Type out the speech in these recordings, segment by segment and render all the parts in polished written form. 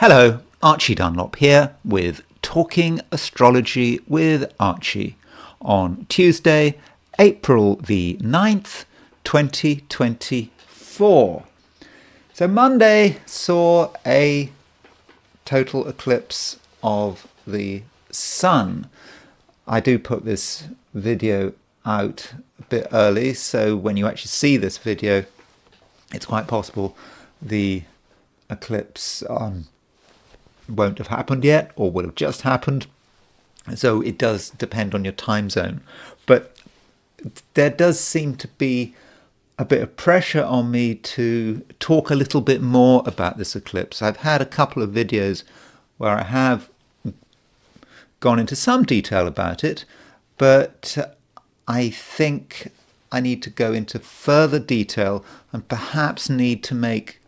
Hello, Archie Dunlop here with Talking Astrology with Archie on Tuesday, April the 9th, 2024. So Monday saw a total eclipse of the sun. I do put this video out a bit early, so when you actually see this video, it's quite possible the eclipse won't have happened yet or will have just happened. So it does depend on your time zone. But there does seem to be a bit of pressure on me to talk a little bit more about this eclipse. I've had a couple of videos where I have gone into some detail about it, but I think I need to go into further detail and perhaps need to make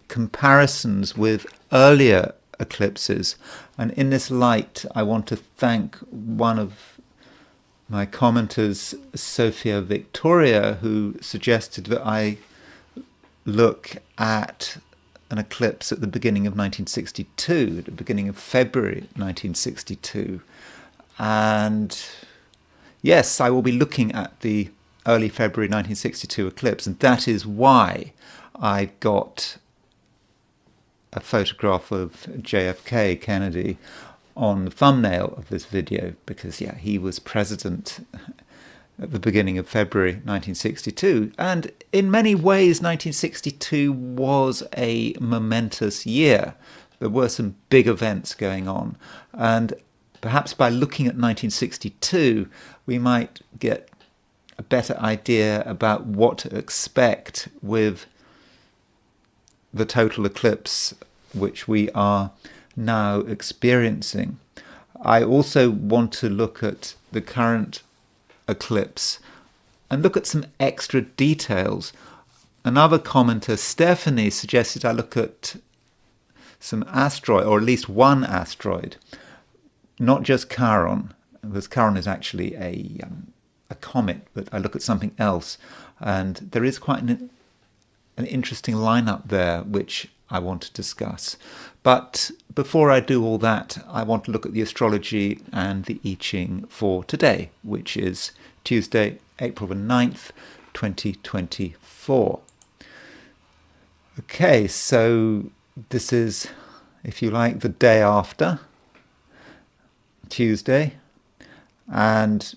comparisons with earlier eclipses. And in this light, I want to thank one of my commenters, Sophia Victoria, who suggested that I look at an eclipse at the beginning of 1962, at the beginning of February 1962. And yes, I will be looking at the early February 1962 eclipse, and that is why I got a photograph of JFK, Kennedy, on the thumbnail of this video, because he was president at the beginning of February 1962, and in many ways 1962 was a momentous year. There were some big events going on, and perhaps by looking at 1962 we might get a better idea about what to expect with the total eclipse which we are now experiencing. I also want to look at the current eclipse and look at some extra details. Another commenter, Stephanie, suggested I look at some asteroid, or at least one asteroid, not just Charon, because Charon is actually a comet, but I look at something else, and there is quite an interesting lineup there which I want to discuss. But before I do all that, I want to look at the astrology and the I Ching for today, which is Tuesday, April the 9th, 2024. Okay, so this is, if you like, the day after Tuesday, and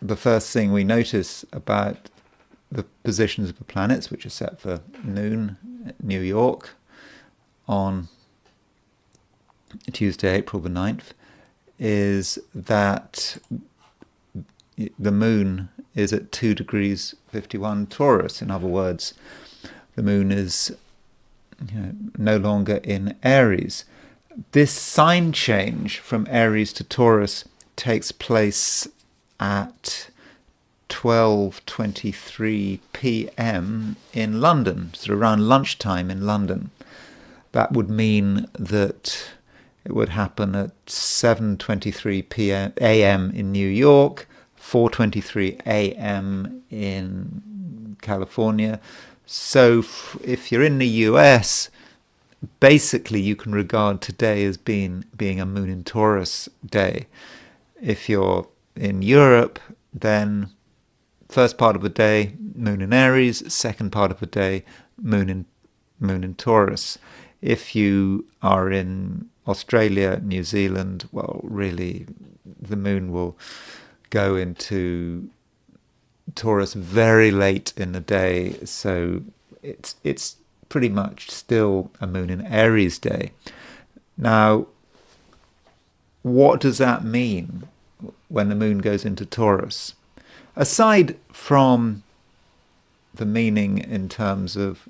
the first thing we notice about the positions of the planets, which are set for noon at New York on Tuesday, April the 9th, is that the moon is at 2 degrees 51 Taurus. In other words, the moon is no longer in Aries. This sign change from Aries to Taurus takes place at 12:23 p.m. in London, so around lunchtime in London. That would mean that it would happen at 7:23 a.m. in New York, 4:23 a.m. in California. So if you're in the US, basically you can regard today as being a moon in Taurus day. If you're in Europe, then first part of the day, moon in Aries. Second part of the day, moon in Taurus. If you are in Australia, New Zealand, well, really, the moon will go into Taurus very late in the day, so it's pretty much still a moon in Aries day. Now, what does that mean when the moon goes into Taurus? Aside from the meaning in terms of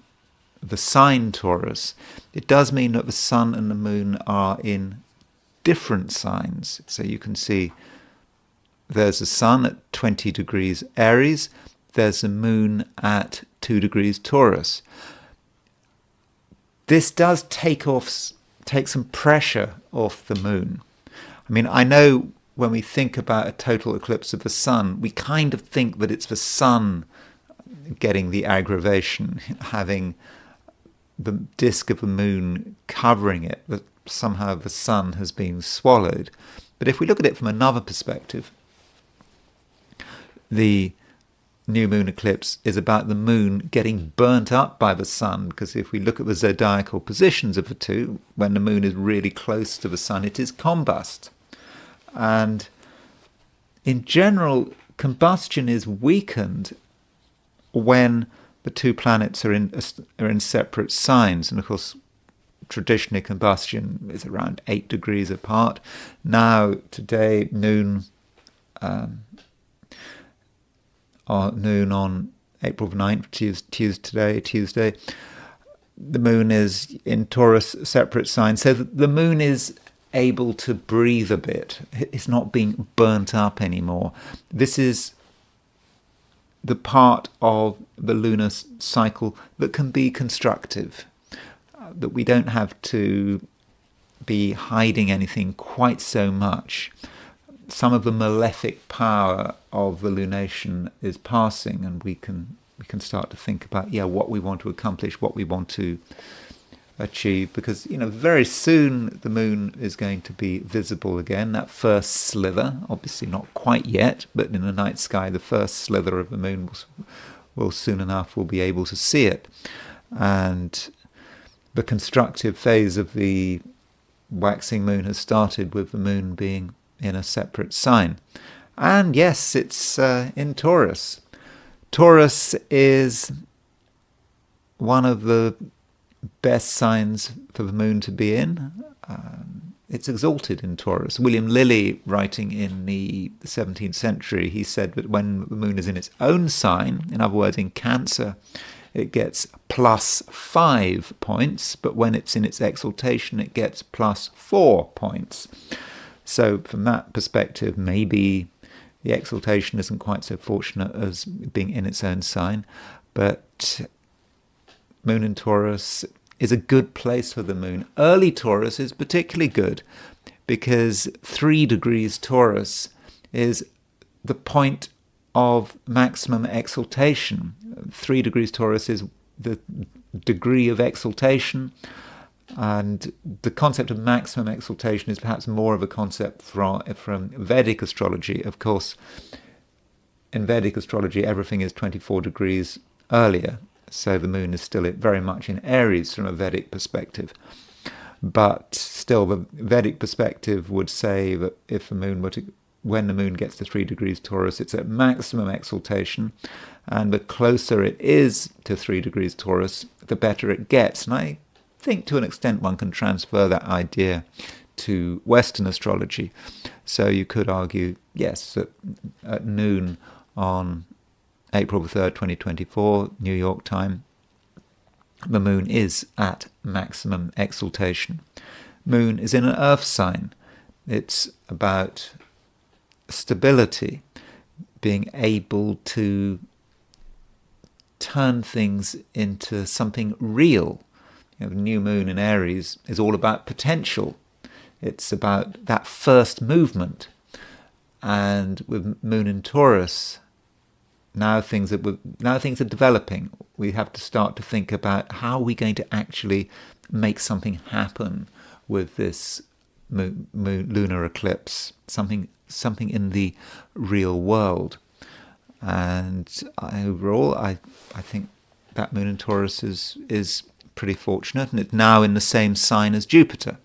the sign Taurus, it does mean that the sun and the moon are in different signs. So you can see there's a sun at 20 degrees Aries, there's a moon at 2 degrees Taurus. This does take some pressure off the moon. I mean, I know when we think about a total eclipse of the sun, we kind of think that it's the sun getting the aggravation, having the disk of the moon covering it, that somehow the sun has been swallowed. But if we look at it from another perspective, the new moon eclipse is about the moon getting burnt up by the sun, because if we look at the zodiacal positions of the two, when the moon is really close to the sun, it is combust. And in general, combustion is weakened when the two planets are in separate signs. And of course, traditionally combustion is around 8 degrees apart. Now, today, noon on April the 9th, Tuesday, the moon is in Taurus, separate sign, so that the moon is able to breathe a bit. It's not being burnt up anymore. This is the part of the lunar cycle that can be constructive, that we don't have to be hiding anything quite so much. Some of the malefic power of the lunation is passing, and we can start to think about what we want to accomplish, what we want to achieve, because very soon the moon is going to be visible again. That first slither, obviously not quite yet, but in the night sky, the first slither of the moon will soon enough we'll be able to see it, and the constructive phase of the waxing moon has started with the moon being in a separate sign. And yes, it's in Taurus. Taurus is one of the best signs for the moon to be in. It's exalted in Taurus. William Lilly, writing in the 17th century, he said that when the moon is in its own sign, in other words, in Cancer, it gets +5 points, but when it's in its exaltation, it gets +4 points. So from that perspective, maybe the exaltation isn't quite so fortunate as being in its own sign, but moon in Taurus is a good place for the moon. Early Taurus is particularly good because 3 degrees Taurus is the point of maximum exaltation. 3 degrees Taurus is the degree of exaltation, and the concept of maximum exaltation is perhaps more of a concept from Vedic astrology. Of course, in Vedic astrology, everything is 24 degrees earlier, so the moon is still very much in Aries from a Vedic perspective. But still, the Vedic perspective would say that if the moon when the moon gets to 3 degrees Taurus, it's at maximum exaltation, and the closer it is to 3 degrees Taurus, the better it gets. And I think to an extent one can transfer that idea to Western astrology. So you could argue, yes, that at noon on April the 3rd, 2024, New York time, the moon is at maximum exaltation. Moon is in an earth sign. It's about stability, being able to turn things into something real. The new moon in Aries is all about potential. It's about that first movement. And with moon in Taurus, now things are developing. We have to start to think about how we're going to actually make something happen with this lunar eclipse, something in the real world. And overall, I think that moon in Taurus is pretty fortunate, and it's now in the same sign as Jupiter.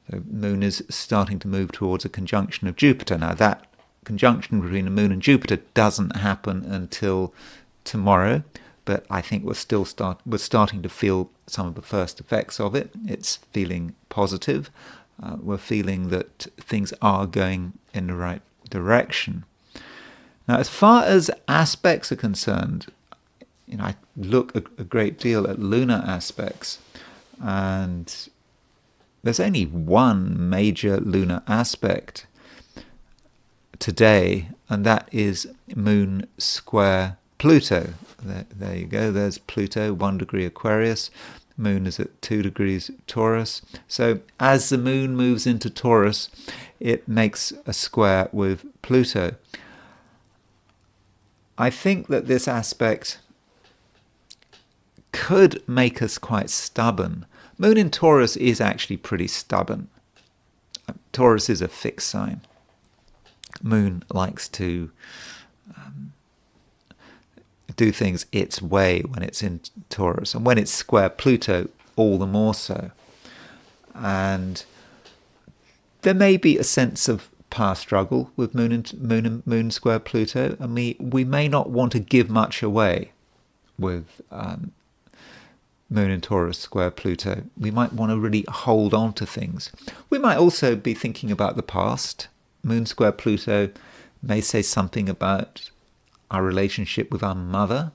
The moon is starting to move towards a conjunction of Jupiter. Now, that conjunction between the moon and Jupiter doesn't happen until tomorrow, but I think we're starting to feel some of the first effects of it. It's feeling positive. We're feeling that things are going in the right direction. Now, as far as aspects are concerned, I look a great deal at lunar aspects, and there's only one major lunar aspect today, and that is Moon square Pluto. There you go, there's Pluto, 1 degree Aquarius. Moon is at 2 degrees Taurus. So as the moon moves into Taurus, it makes a square with Pluto. I think that this aspect could make us quite stubborn, Moon in Taurus is actually pretty stubborn. Taurus is a fixed sign. Moon likes to do things its way when it's in Taurus, and when it's square Pluto, all the more so. And there may be a sense of power struggle with Moon square Pluto, and we may not want to give much away with Moon in Taurus square Pluto. We might want to really hold on to things. We might also be thinking about the past. Moon square Pluto may say something about our relationship with our mother,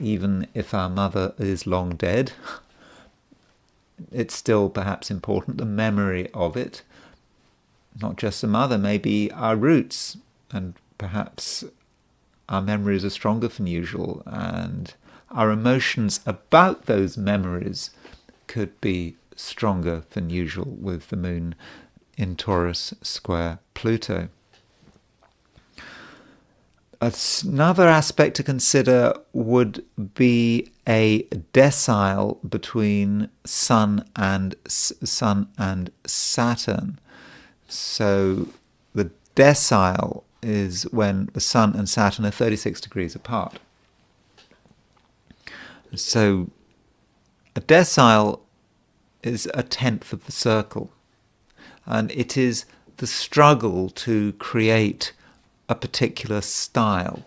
even if our mother is long dead. It's still perhaps important, the memory of it. Not just the mother, maybe our roots, and perhaps our memories are stronger than usual, and our emotions about those memories could be stronger than usual with the moon in Taurus square Pluto. Another aspect to consider would be a decile between Sun and Saturn. So the decile is when the Sun and Saturn are 36 degrees apart. So a decile is a tenth of the circle, and it is the struggle to create a particular style.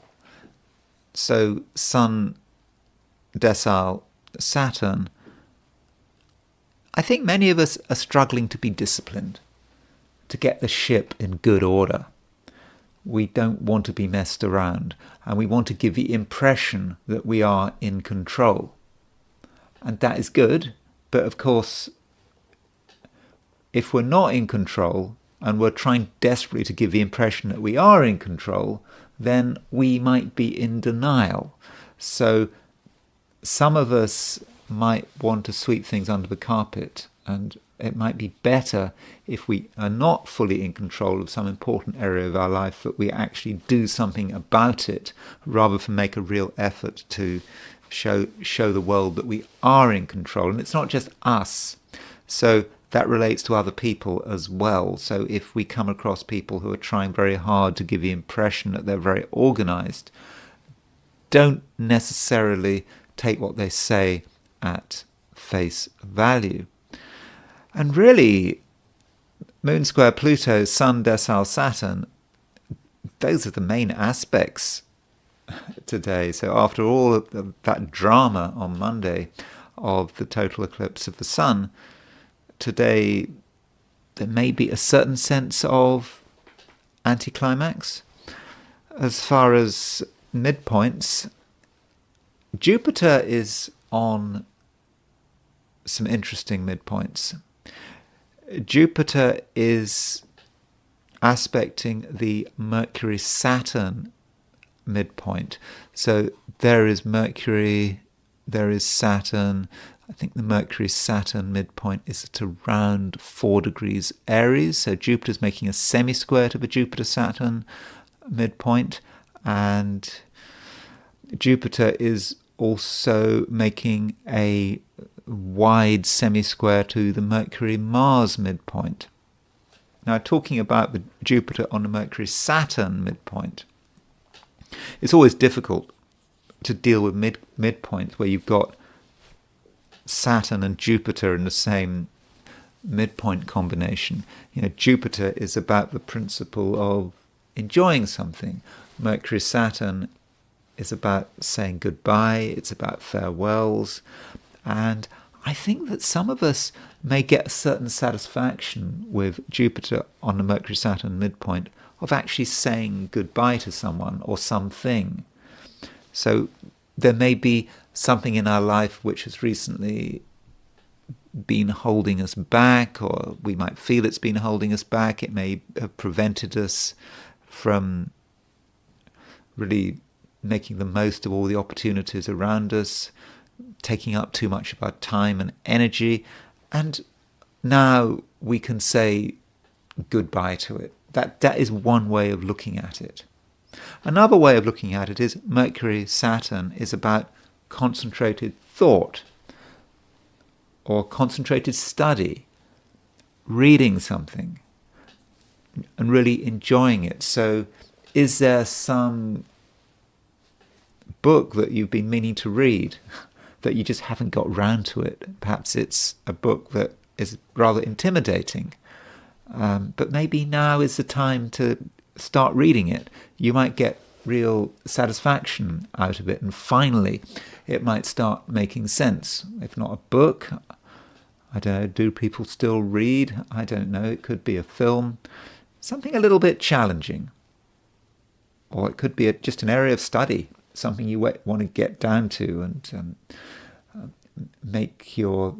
So Sun, decile, Saturn, I think many of us are struggling to be disciplined, to get the ship in good order. We don't want to be messed around, and we want to give the impression that we are in control. And that is good, but of course, if we're not in control, and we're trying desperately to give the impression that we are in control, then we might be in denial. So some of us might want to sweep things under the carpet, and it might be better if we are not fully in control of some important area of our life, that we actually do something about it, rather than make a real effort to show the world that we are in control. And it's not just us. So that relates to other people as well. So if we come across people who are trying very hard to give the impression that they're very organized, don't necessarily take what they say at face value. And really, Moon square Pluto, Sun, decile, Saturn, those are the main aspects today. So after all of that drama on Monday of the total eclipse of the Sun, today there may be a certain sense of anticlimax. As far as midpoints, Jupiter is on some interesting midpoints. Jupiter is aspecting the Mercury-Saturn midpoint. So there is Mercury, there is Saturn. I think the Mercury-Saturn midpoint is at around 4 degrees Aries. So Jupiter's making a semi-square to the Jupiter-Saturn midpoint. And Jupiter is also making a wide semi-square to the Mercury-Mars midpoint. Now, talking about the Jupiter on the Mercury-Saturn midpoint, it's always difficult to deal with midpoints where you've got Saturn and Jupiter in the same midpoint combination. Jupiter is about the principle of enjoying something. Mercury-Saturn is about saying goodbye. It's about farewells. And I think that some of us may get a certain satisfaction with Jupiter on the Mercury-Saturn midpoint of actually saying goodbye to someone or something. So there may be something in our life which has recently been holding us back, or we might feel it's been holding us back. It may have prevented us from really making the most of all the opportunities around us, taking up too much of our time and energy, and now we can say goodbye to it. That is one way of looking at it. Another way of looking at it is Mercury-Saturn is about concentrated thought. or concentrated study, reading something and really enjoying it. So is there some book that you've been meaning to read that you just haven't got round to it? Perhaps it's a book that is rather intimidating, but maybe now is the time to start reading it. You might get real satisfaction out of it, and finally it might start making sense. If not a book, I don't know, do people still read? I don't know, it could be a film, something a little bit challenging. Or it could be just an area of study, something you want to get down to and make your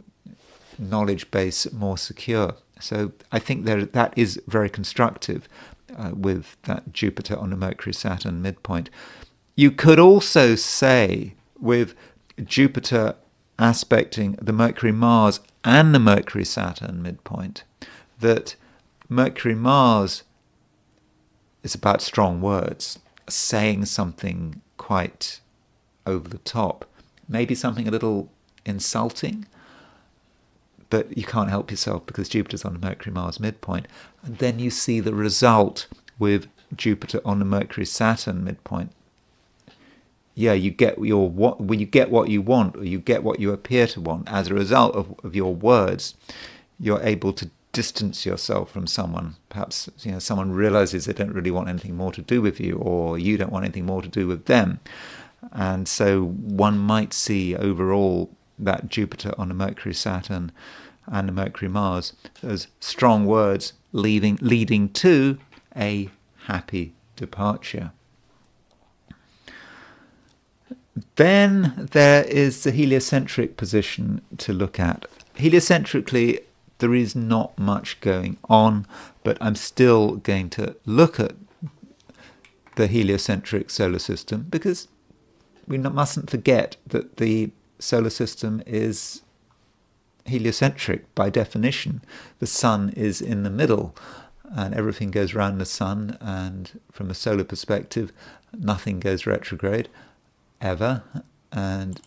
knowledge base more secure. So I think that is very constructive with that Jupiter on the Mercury-Saturn midpoint. You could also say, with Jupiter aspecting the Mercury-Mars and the Mercury-Saturn midpoint, that Mercury-Mars is about strong words, saying something quite over the top, maybe something a little insulting, but you can't help yourself because Jupiter's on the Mercury-Mars midpoint. And then you see the result with Jupiter on the Mercury-Saturn midpoint. Yeah, you get what you want, or you get what you appear to want. As a result of your words, you're able to distance yourself from someone. Perhaps someone realizes they don't really want anything more to do with you, or you don't want anything more to do with them. And so one might see overall that Jupiter on the Mercury-Saturn and the Mercury-Mars as strong words leading to a happy departure. Then there is the heliocentric position to look at. Heliocentrically, there is not much going on, but I'm still going to look at the heliocentric solar system because we mustn't forget that the solar system is heliocentric by definition. The sun is in the middle and everything goes around the sun, and from a solar perspective nothing goes retrograde ever. And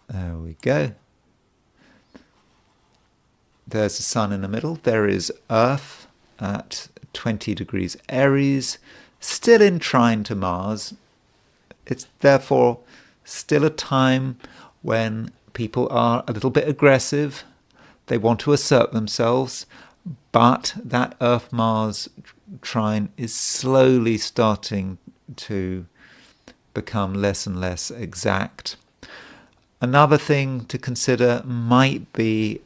there we go. There's the sun in the middle. There is Earth at 20 degrees Aries, still in trine to Mars. It's therefore still a time when people are a little bit aggressive. They want to assert themselves, but that Earth-Mars trine is slowly starting to become less and less exact. Another thing to consider might be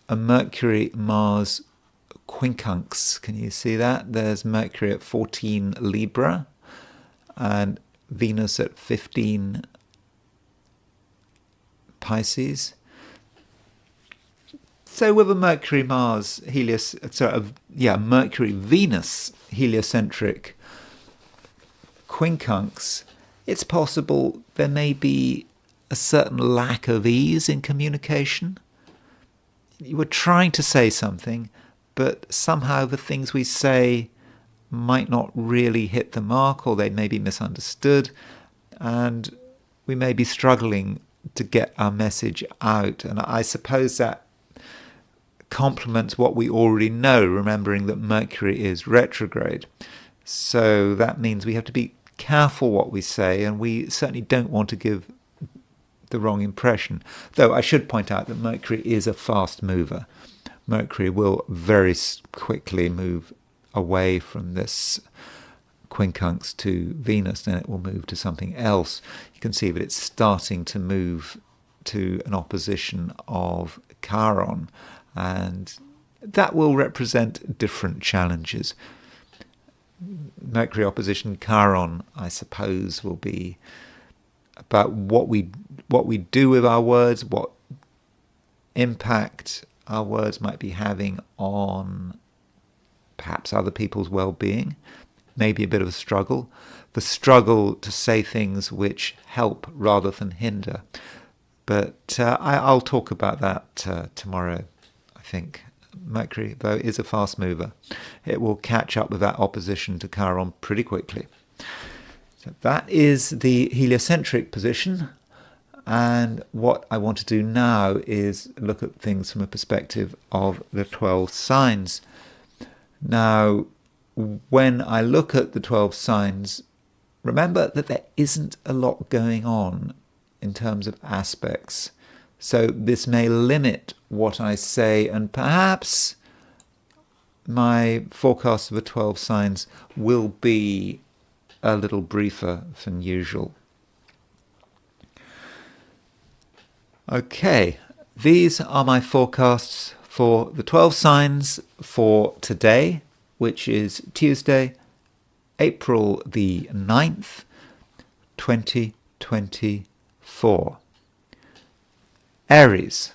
a Mercury-Mars quincunx. Can you see that? There's Mercury at 14 Libra and Venus at 15 Pisces. So with a Mercury-Venus heliocentric quincunx, it's possible there may be a certain lack of ease in communication. You were trying to say something, but somehow the things we say might not really hit the mark, or they may be misunderstood, and we may be struggling to get our message out. And I suppose that complements what we already know, remembering that Mercury is retrograde. So that means we have to be careful what we say, and we certainly don't want to give the wrong impression. Though I should point out that Mercury is a fast mover. Mercury will very quickly move away from this quincunx to Venus, then it will move to something else. You can see that it's starting to move to an opposition of Chiron, and that will represent different challenges. Mercury opposition Chiron, I suppose, will be about what we do with our words, what impact our words might be having on perhaps other people's well-being, maybe a bit of a struggle, the struggle to say things which help rather than hinder. But I'll talk about that tomorrow, I think. Mercury, though, is a fast mover. It will catch up with that opposition to Chiron pretty quickly. So that is the heliocentric position. And what I want to do now is look at things from a perspective of the 12 signs. Now, when I look at the 12 signs, remember that there isn't a lot going on in terms of aspects. So this may limit what I say, and perhaps my forecast of the 12 signs will be a little briefer than usual. Okay, these are my forecasts for the 12 signs for today, which is Tuesday, April the 9th, 2024. Aries.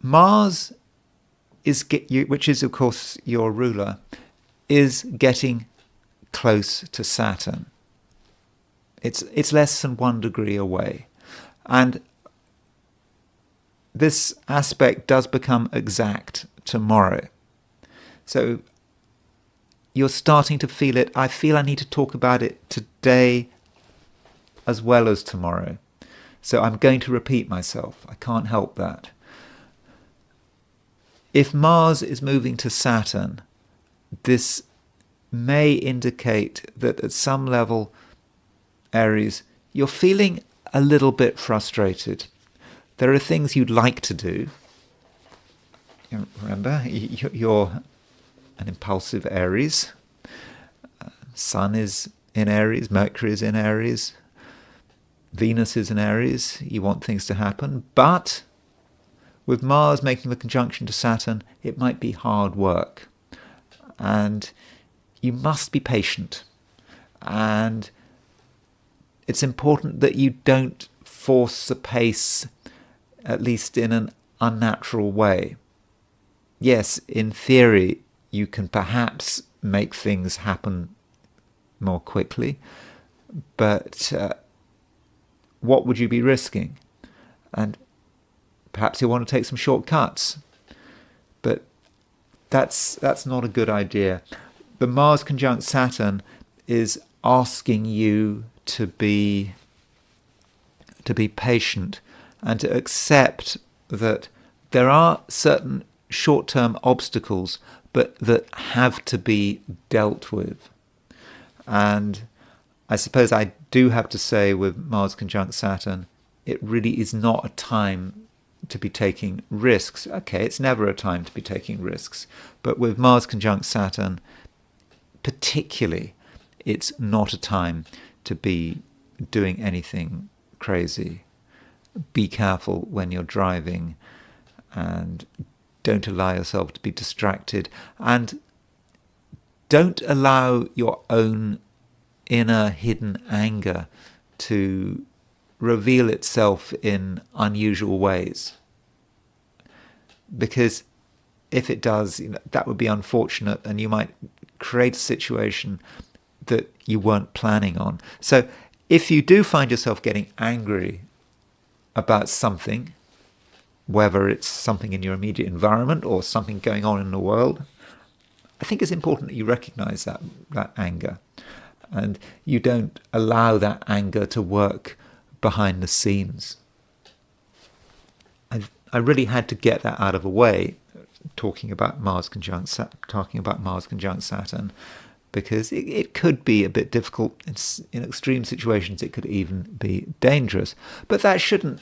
Mars which is of course your ruler, is getting close to Saturn. It's less than 1 degree away. And this aspect does become exact tomorrow. So you're starting to feel it. I feel I need to talk about it today as well as tomorrow. So I'm going to repeat myself. I can't help that. If Mars is moving to Saturn, this may indicate that at some level, Aries, you're feeling a little bit frustrated. There are things you'd like to do. Remember, you're an impulsive Aries. Sun is in Aries, Mercury is in Aries, Venus is in Aries. You want things to happen, but with Mars making the conjunction to Saturn, it might be hard work. And you must be patient. And it's important that you don't force the pace, at least in an unnatural way. Yes, in theory, you can perhaps make things happen more quickly, but what would you be risking? And perhaps you want to take some shortcuts, but that's not a good idea. The Mars conjunct Saturn is asking you to be patient and to accept that there are certain short-term obstacles, but that have to be dealt with. And I suppose I do have to say with Mars conjunct Saturn, it really is not a time to be taking risks. Okay, it's never a time to be taking risks, but with Mars conjunct Saturn, particularly, it's not a time to be doing anything crazy. Be careful when you're driving, and don't allow yourself to be distracted, and don't allow your own inner hidden anger to reveal itself in unusual ways. Because if it does, that would be unfortunate, and you might create a situation that you weren't planning on. So if you do find yourself getting angry about something, whether it's something in your immediate environment or something going on in the world, I think it's important that you recognize that anger, and you don't allow that anger to work behind the scenes. I really had to get that out of the way, talking about Mars conjunct Saturn, because it could be a bit difficult. In extreme situations, it could even be dangerous. But that shouldn't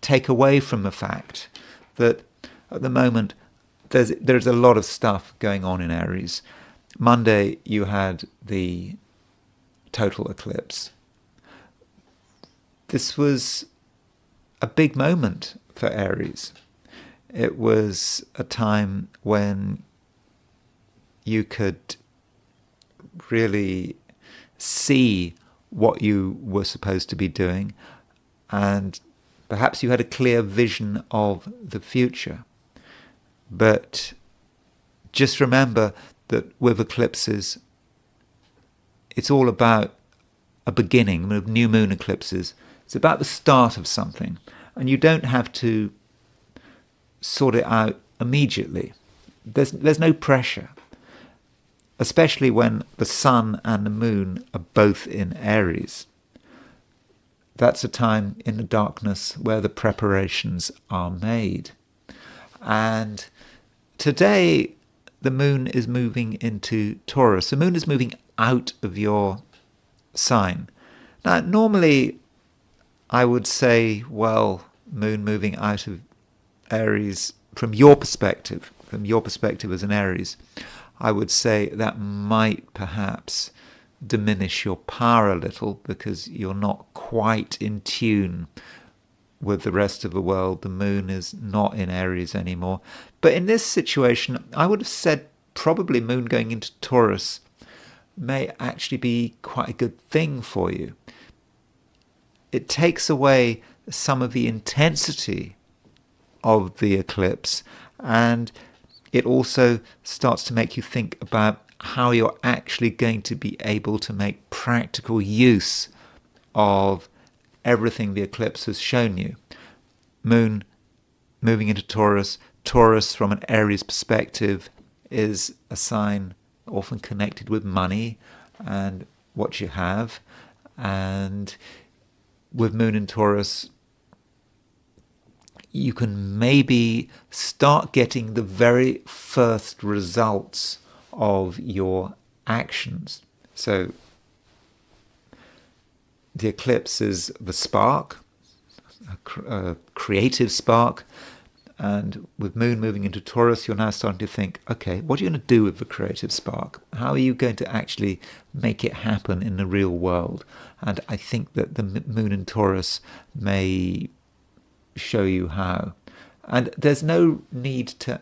take away from the fact that at the moment there's a lot of stuff going on in Aries. Monday you had the total eclipse. This was a big moment for Aries. It was a time when you could really see what you were supposed to be doing, and perhaps you had a clear vision of the future. But just remember that with eclipses, it's all about a beginning. With new moon eclipses, it's about the start of something, and you don't have to sort it out immediately. There's no pressure, especially when the sun and the moon are both in Aries. That's a time in the darkness where the preparations are made. And today, the moon is moving into Taurus. The moon is moving out of your sign. Now, normally, I would say, well, moon moving out of Aries, from your perspective as an Aries, I would say that might perhaps diminish your power a little because you're not quite in tune with the rest of the world. The moon is not in Aries anymore. But in this situation, I would have said probably moon going into Taurus may actually be quite a good thing for you. It takes away some of the intensity of the eclipse, and it also starts to make you think about how you're actually going to be able to make practical use of everything the eclipse has shown you. Moon moving into Taurus. Taurus, from an Aries perspective, is a sign often connected with money and what you have. And with moon in Taurus, you can maybe start getting the very first results of your actions. So the eclipse is the spark, a creative spark, and with moon moving into Taurus, you're now starting to think, okay, what are you going to do with the creative spark? How are you going to actually make it happen in the real world? And I think that the moon in Taurus may show you how. And there's no need to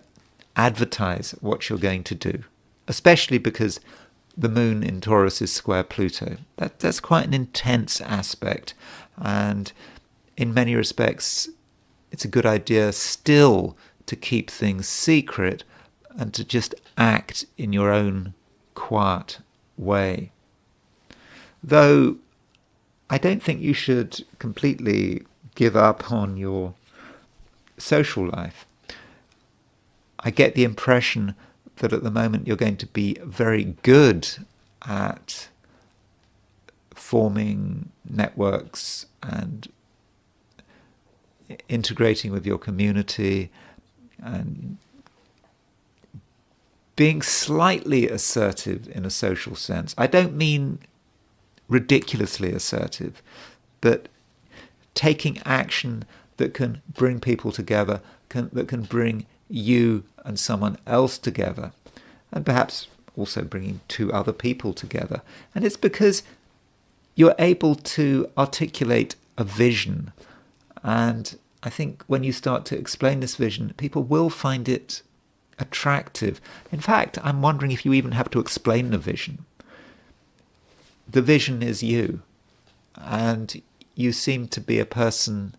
advertise what you're going to do, especially because the moon in Taurus is square Pluto. That's quite an intense aspect, and in many respects it's a good idea still to keep things secret and to just act in your own quiet way. Though I don't think you should completely give up on your social life. I get the impression that at the moment you're going to be very good at forming networks and integrating with your community and being slightly assertive in a social sense. I don't mean ridiculously assertive, but taking action that can bring people together, that can bring you and someone else together, and perhaps also bringing two other people together. And it's because you're able to articulate a vision. And I think when you start to explain this vision, people will find it attractive. In fact, I'm wondering if you even have to explain the vision. The vision is you, and you seem to be a person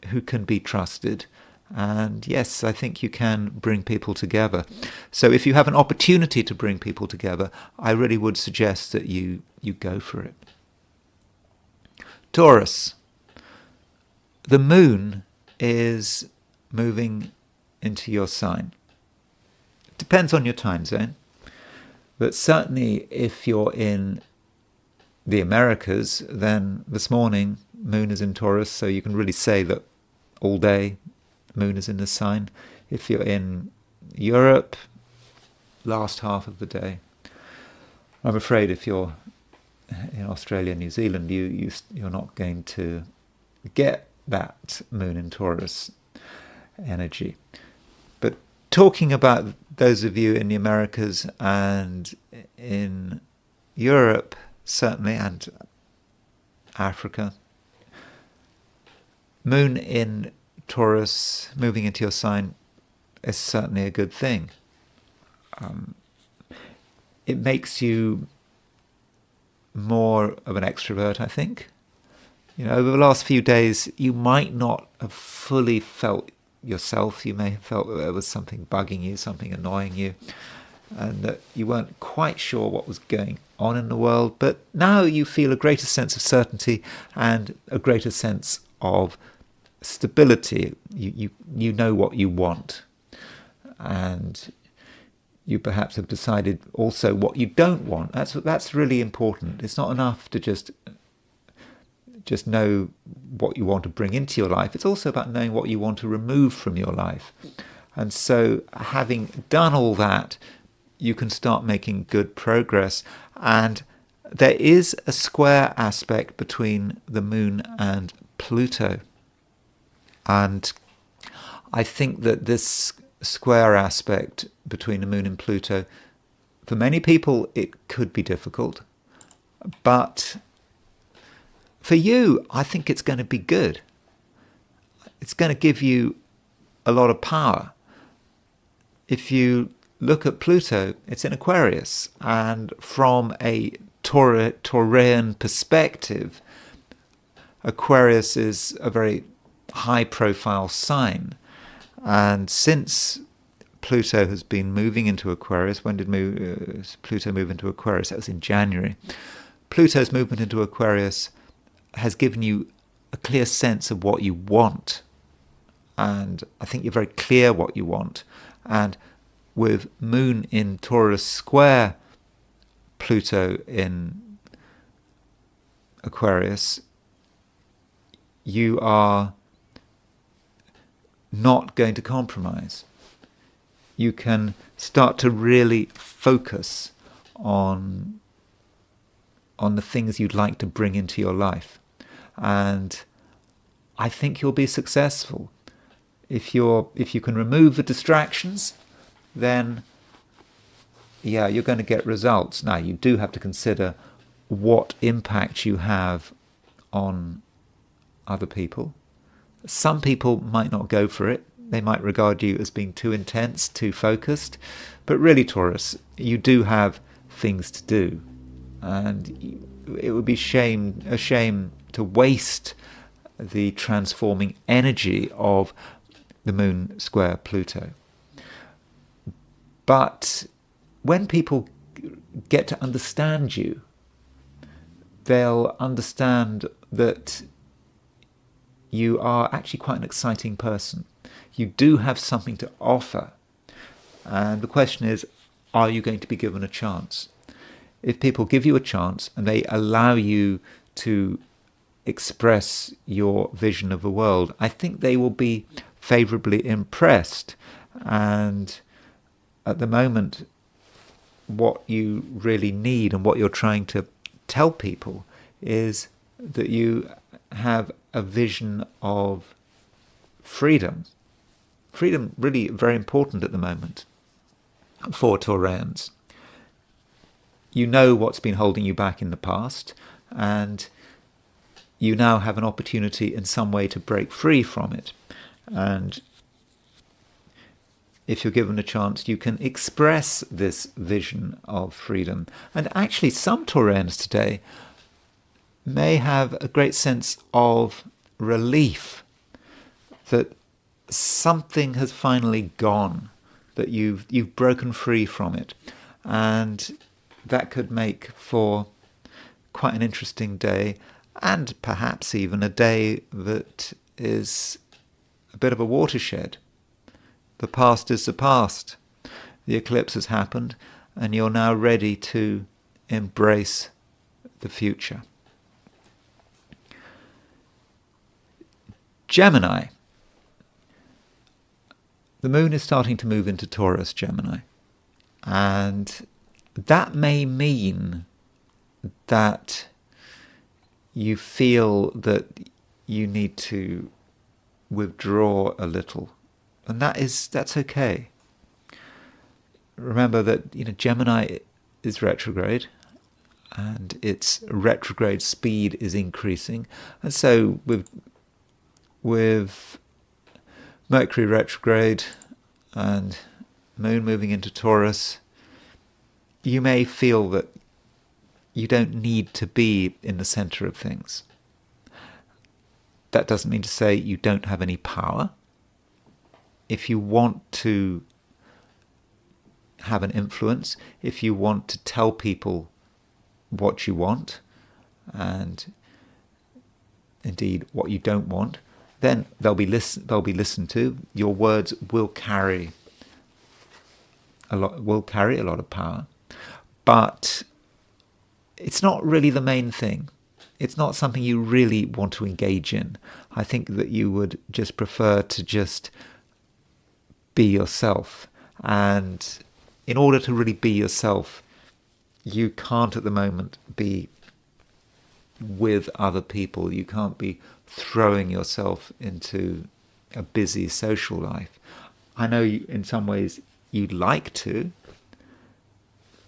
who can be trusted. And yes, I think you can bring people together. So if you have an opportunity to bring people together, I really would suggest that you go for it. Taurus. The moon is moving into your sign. It depends on your time zone. But certainly if you're in the Americas, then this morning moon is in Taurus, so you can really say that all day moon is in the sign. If you're in Europe, last half of the day. I'm afraid if you're in Australia, New Zealand, you're not going to get that moon in Taurus energy. But talking about those of you in the Americas and in Europe, certainly, and Africa, moon in Taurus moving into your sign is certainly a good thing. It makes you more of an extrovert, I think. You know, over the last few days, you might not have fully felt yourself. You may have felt that there was something bugging you, something annoying you, and that you weren't quite sure what was going on in the world. But now you feel a greater sense of certainty and a greater sense of stability. You know what you want, and you perhaps have decided also what you don't want. That's really important. It's not enough to just just know what you want to bring into your life. It's also about knowing what you want to remove from your life. And so having done all that, you can start making good progress. And there is a square aspect between the moon and Pluto. And I think that this square aspect between the moon and Pluto, for many people, it could be difficult. But for you, I think it's going to be good. It's going to give you a lot of power. If you look at Pluto, it's in Aquarius. And from a Taurian perspective, Aquarius is a very high-profile sign. And since Pluto has been moving into Aquarius, when did Pluto move into Aquarius? That was in January. Pluto's movement into Aquarius has given you a clear sense of what you want. And I think you're very clear what you want. And with Moon in Taurus square Pluto in Aquarius, you are not going to compromise. You can start to really focus on the things you'd like to bring into your life. And I think you'll be successful. If you can remove the distractions, then yeah, you're going to get results. Now, you do have to consider what impact you have on other people. Some people might not go for it. They might regard you as being too intense, too focused. But really, Taurus, you do have things to do. And it would be a shame to waste the transforming energy of the moon square Pluto. But when people get to understand you, they'll understand that you are actually quite an exciting person. You do have something to offer. And the question is, are you going to be given a chance? If people give you a chance and they allow you to express your vision of the world, I think they will be favourably impressed. And at the moment, what you really need and what you're trying to tell people is that you have a vision of freedom. Freedom really very important at the moment for Taurians. You know what's been holding you back in the past, and you now have an opportunity in some way to break free from it. And if you're given a chance, you can express this vision of freedom. And actually, some Taurians today may have a great sense of relief that something has finally gone, that you've broken free from it. And that could make for quite an interesting day, and perhaps even a day that is a bit of a watershed. The past is the past. The eclipse has happened, and you're now ready to embrace the future. Gemini. The moon is starting to move into Taurus, Gemini. And that may mean that you feel that you need to withdraw a little. And that's okay. Remember that Gemini is retrograde, and its retrograde speed is increasing. And so with Mercury retrograde and Moon moving into Taurus, you may feel that you don't need to be in the center of things. That doesn't mean to say you don't have any power. If you want to have an influence, if you want to tell people what you want, and indeed what you don't want, then they'll be listened to. Your words will carry a lot of power. But it's not really the main thing. it's not something you really want to engage in. I think that you would just prefer to just be yourself. And in order to really be yourself, you can't at the moment be with other people. You can't be throwing yourself into a busy social life. I know in some ways you'd like to.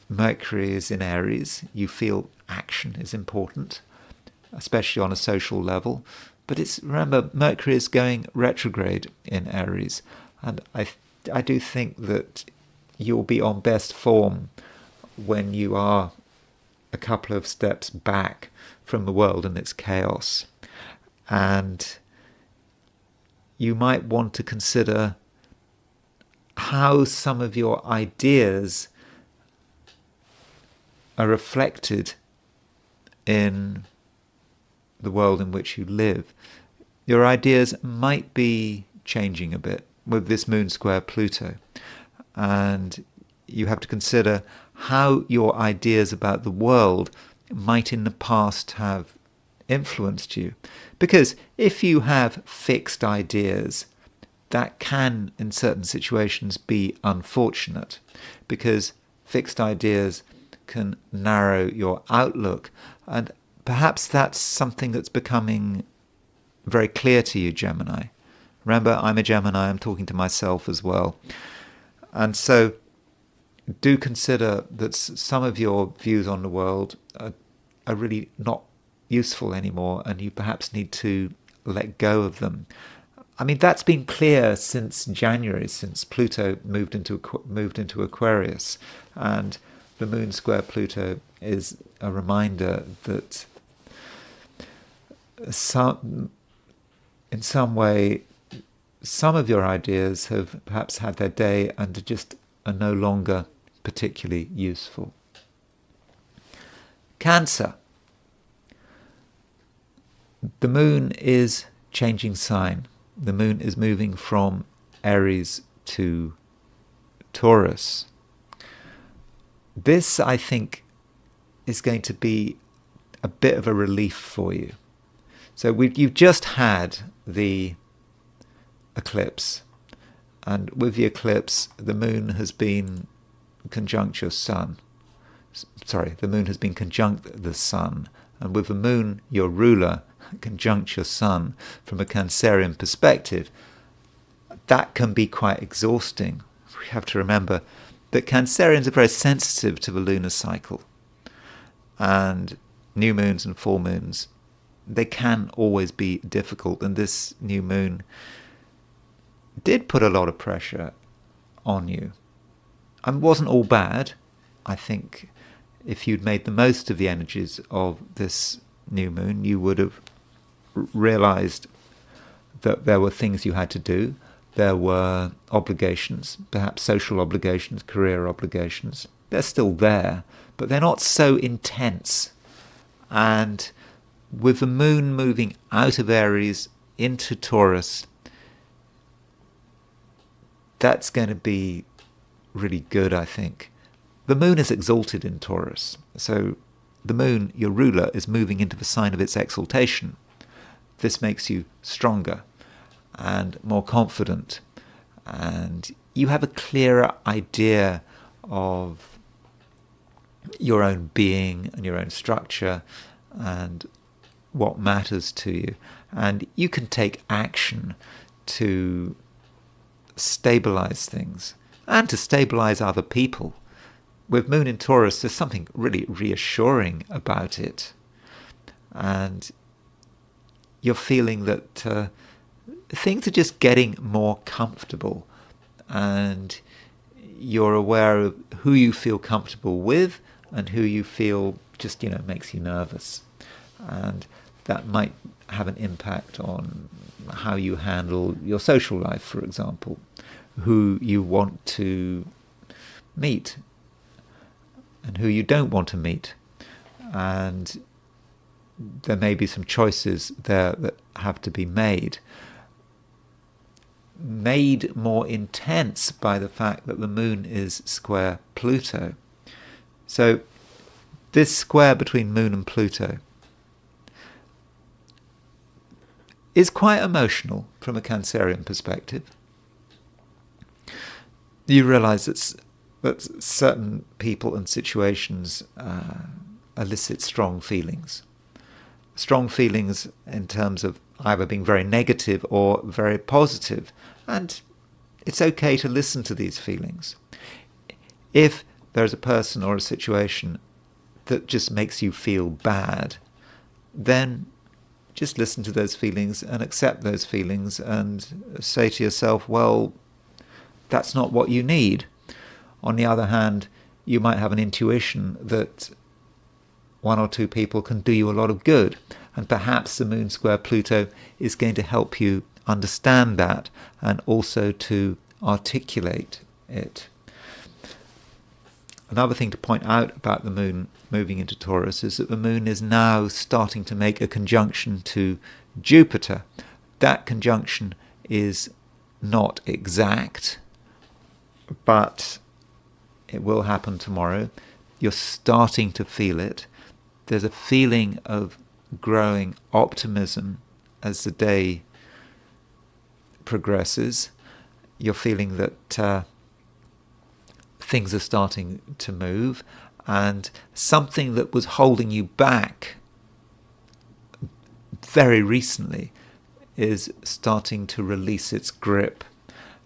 Mercury is in Aries. You feel action is important, especially on a social level. But remember, Mercury is going retrograde in Aries. And I do think that you'll be on best form when you are a couple of steps back from the world and its chaos. And you might want to consider how some of your ideas are reflected in the world in which you live. Your ideas might be changing a bit with this moon square Pluto. And you have to consider how your ideas about the world might in the past have influenced you. Because if you have fixed ideas, that can, in certain situations, be unfortunate, because fixed ideas can narrow your outlook. And perhaps that's something that's becoming very clear to you, Gemini. Remember, I'm a Gemini, I'm talking to myself as well. And so do consider that some of your views on the world are really not useful anymore, and you perhaps need to let go of them. I mean, that's been clear since January, since Pluto moved into Aquarius, and the moon square Pluto is a reminder that in some way, some of your ideas have perhaps had their day and are no longer particularly useful. Cancer. The moon is changing sign. The moon is moving from Aries to Taurus. This, I think, is going to be a bit of a relief for you. So you've just had the eclipse, and with the eclipse, the moon has been conjunct your sun. Sorry, the moon has been conjunct the sun, and with the moon, your ruler, conjunct your sun from a Cancerian perspective, that can be quite exhausting. We have to remember that Cancerians are very sensitive to the lunar cycle, and new moons and full moons, they can always be difficult, and this new moon did put a lot of pressure on you. It wasn't all bad. I think if you'd made the most of the energies of this new moon, you would have realized that there were things you had to do. There were obligations, perhaps social obligations, career obligations. They're still there, but they're not so intense. And with the moon moving out of Aries into Taurus, that's going to be really good, I think. The moon is exalted in Taurus. So the moon, your ruler, is moving into the sign of its exaltation. This makes you stronger and more confident. And you have a clearer idea of your own being and your own structure and what matters to you. And you can take action to stabilize things and to stabilize other people. With moon in Taurus, there's something really reassuring about it. And you're feeling that things are just getting more comfortable, and you're aware of who you feel comfortable with and who you feel just, makes you nervous. And that might have an impact on how you handle your social life, for example, who you want to meet and who you don't want to meet. And there may be some choices there that have to be made more intense by the fact that the moon is square Pluto. So this square between moon and Pluto is quite emotional from a Cancerian perspective. You realise that certain people and situations elicit strong feelings. Strong feelings in terms of either being very negative or very positive. And it's okay to listen to these feelings. If there's a person or a situation that just makes you feel bad, then just listen to those feelings and accept those feelings and say to yourself, well, that's not what you need. On the other hand, you might have an intuition that one or two people can do you a lot of good, and perhaps the moon square Pluto is going to help you understand that and also to articulate it. Another thing to point out about the moon moving into Taurus is that the moon is now starting to make a conjunction to Jupiter. That conjunction is not exact, but it will happen tomorrow. You're starting to feel it. There's a feeling of growing optimism as the day progresses. You're feeling that things are starting to move, and something that was holding you back very recently is starting to release its grip,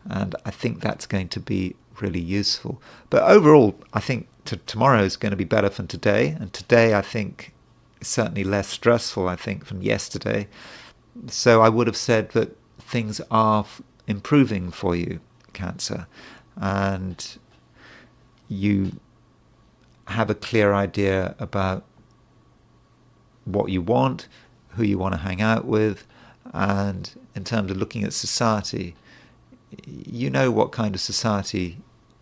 and I think that's going to be really useful. But overall, I think tomorrow is going to be better than today, and today I think is certainly less stressful, I think, than yesterday. So I would have said that things are improving for you, Cancer, and you have a clear idea about what you want, who you want to hang out with, and in terms of looking at society, you know what kind of society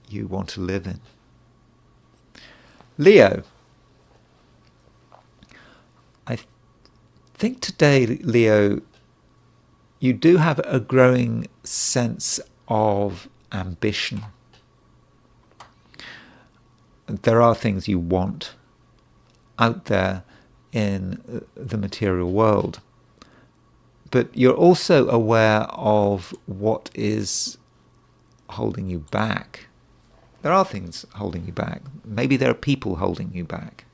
you want to live in. Leo. I think today, Leo, you do have a growing sense of ambition. There are things you want out there in the material world, but you're also aware of what is holding you back. There are things holding you back. Maybe there are people holding you back.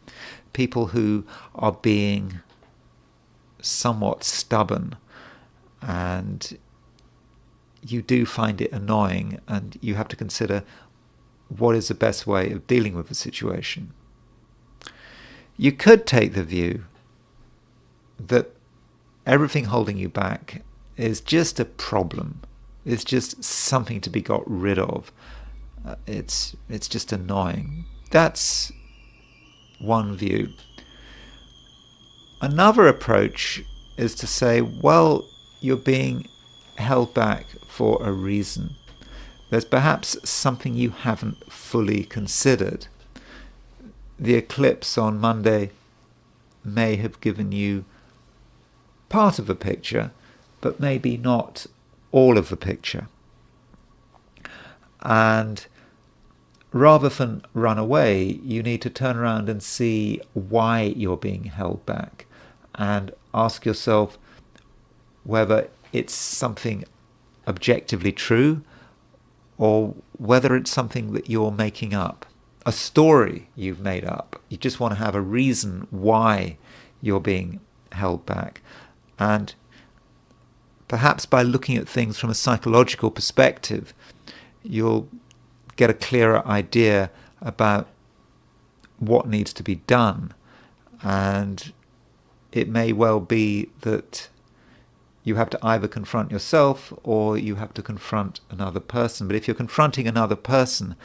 People who are being somewhat stubborn, and you do find it annoying, and you have to consider what is the best way of dealing with the situation. You could take the view that everything holding you back is just a problem. It's just something to be got rid of. It's just annoying. That's one view. Another approach is to say, well, you're being held back for a reason. There's perhaps something you haven't fully considered. The eclipse on Monday may have given you part of the picture, but maybe not all of the picture. And rather than run away, you need to turn around and see why you're being held back, and ask yourself whether it's something objectively true or whether it's something that you're making up, a story you've made up. You just want to have a reason why you're being held back. And perhaps by looking at things from a psychological perspective, you'll get a clearer idea about what needs to be done. And it may well be that you have to either confront yourself or you have to confront another person. But if you're confronting another person,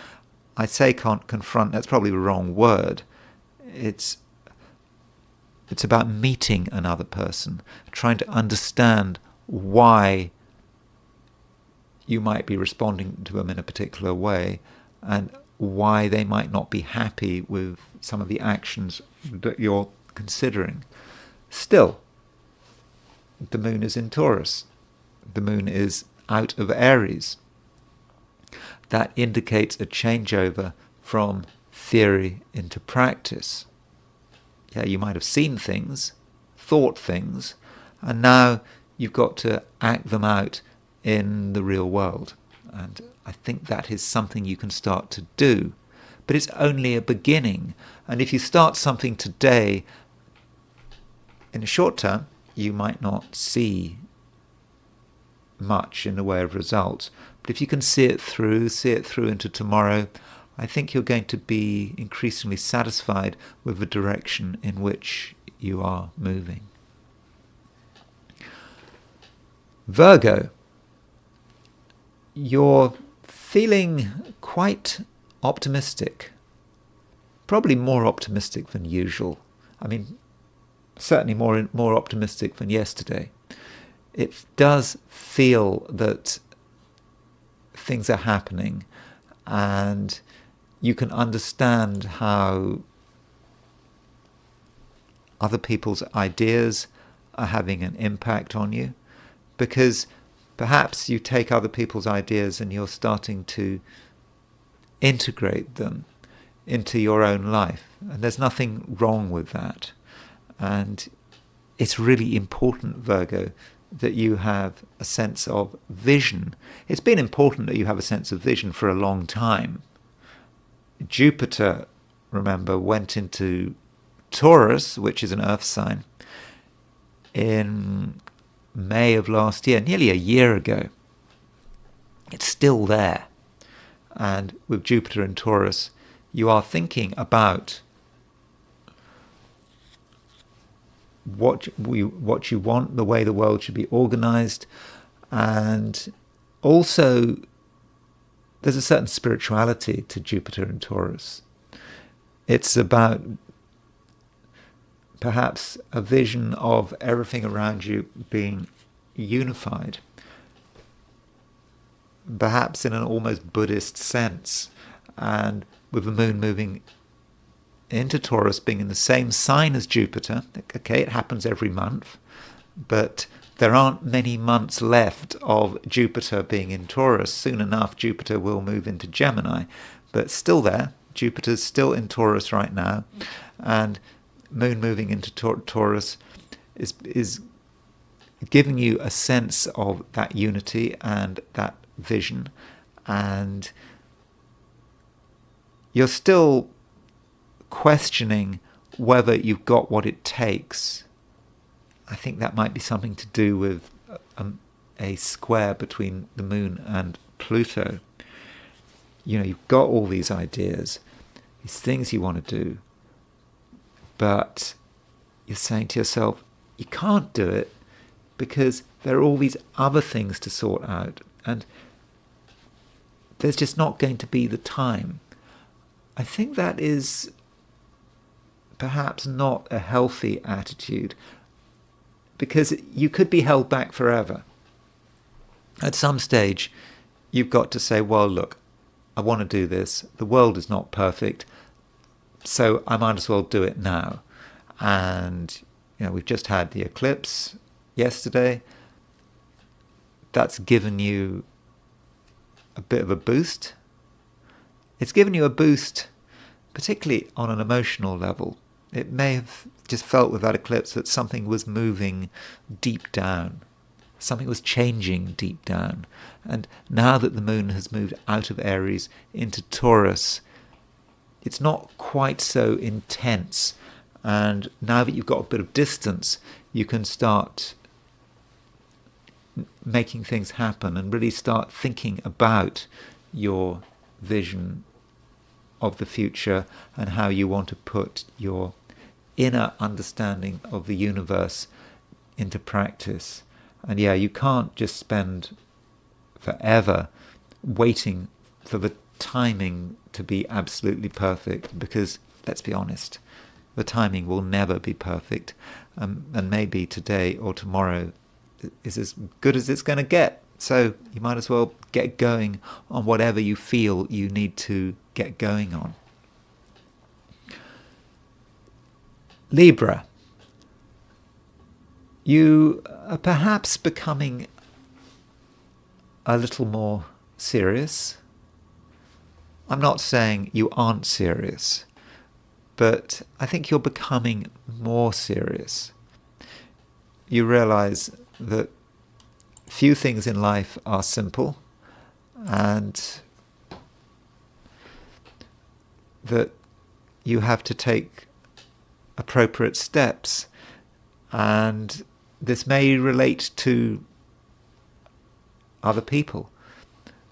I say can't confront, that's probably the wrong word. It's about meeting another person, trying to understand why you might be responding to them in a particular way and why they might not be happy with some of the actions that you're considering. Still, the moon is in Taurus. The moon is out of Aries. That indicates a changeover from theory into practice. Yeah, you might have seen things, thought things, and now you've got to act them out in the real world. And I think that is something you can start to do. But it's only a beginning. And if you start something today, in the short term, you might not see much in the way of results. But if you can see it through into tomorrow, I think you're going to be increasingly satisfied with the direction in which you are moving. Virgo, you're feeling quite optimistic, probably more optimistic than usual. I mean, certainly more optimistic than yesterday. It does feel that things are happening, and you can understand how other people's ideas are having an impact on you, because perhaps you take other people's ideas and you're starting to integrate them into your own life. And there's nothing wrong with that. And it's really important, Virgo, that you have a sense of vision. It's been important that you have a sense of vision for a long time. Jupiter, remember, went into Taurus, which is an earth sign, in May of last year, nearly a year ago. It's still there. And with Jupiter in Taurus, you are thinking about what you want, the way the world should be organized, and also there's a certain spirituality to Jupiter in Taurus. It's about perhaps a vision of everything around you being unified, perhaps in an almost Buddhist sense. And with the moon moving into Taurus, being in the same sign as Jupiter, okay, it happens every month, but there aren't many months left of Jupiter being in Taurus. Soon enough, Jupiter will move into Gemini, but still there. Jupiter's still in Taurus right now, and moon moving into Taurus is giving you a sense of that unity and that vision, and you're still questioning whether you've got what it takes. I think that might be something to do with a square between the moon and Pluto. You know, you've got all these ideas, these things you want to do, but you're saying to yourself, you can't do it because there are all these other things to sort out, and there's just not going to be the time. I think that is perhaps not a healthy attitude, because you could be held back forever. At some stage, you've got to say, well, look, I want to do this. The world is not perfect, so I might as well do it now. And, you know, we've just had the eclipse yesterday. That's given you a bit of a boost. It's given you a boost, particularly on an emotional level. It may have just felt with that eclipse that something was moving deep down. Something was changing deep down. And now that the moon has moved out of Aries into Taurus, it's not quite so intense. And now that you've got a bit of distance, you can start making things happen and really start thinking about your vision of the future and how you want to put your inner understanding of the universe into practice. And yeah, you can't just spend forever waiting for the timing to be absolutely perfect, because let's be honest, the timing will never be perfect, and maybe today or tomorrow is as good as it's going to get. So you might as well get going on whatever you feel you need to get going on. Libra, you are perhaps becoming a little more serious. I'm not saying you aren't serious, but I think you're becoming more serious. You realize that few things in life are simple, and that you have to take appropriate steps. And this may relate to other people.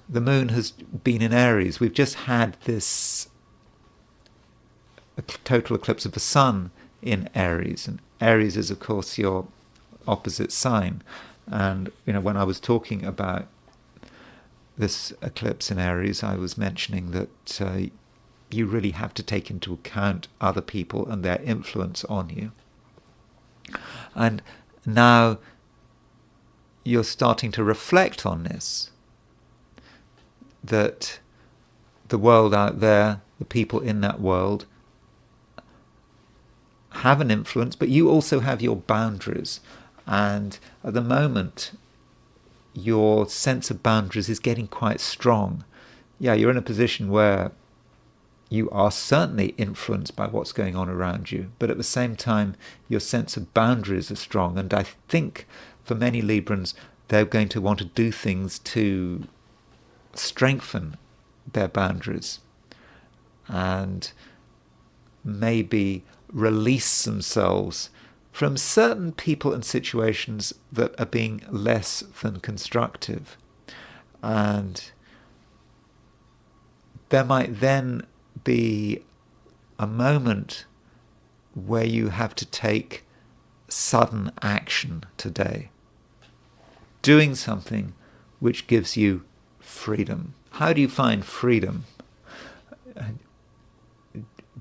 The moon has been in Aries. We've just had this total eclipse of the sun in Aries, and Aries is of course your opposite sign. And when I was talking about this eclipse in Aries, I was mentioning that you really have to take into account other people and their influence on you. And now you're starting to reflect on this, that the world out there, the people in that world, have an influence, but you also have your boundaries. And at the moment, your sense of boundaries is getting quite strong. Yeah, you're in a position where you are certainly influenced by what's going on around you, but at the same time, your sense of boundaries are strong. And I think for many Librans, they're going to want to do things to strengthen their boundaries and maybe release themselves from certain people and situations that are being less than constructive. And there might then be a moment where you have to take sudden action today, doing something which gives you freedom. How do you find freedom?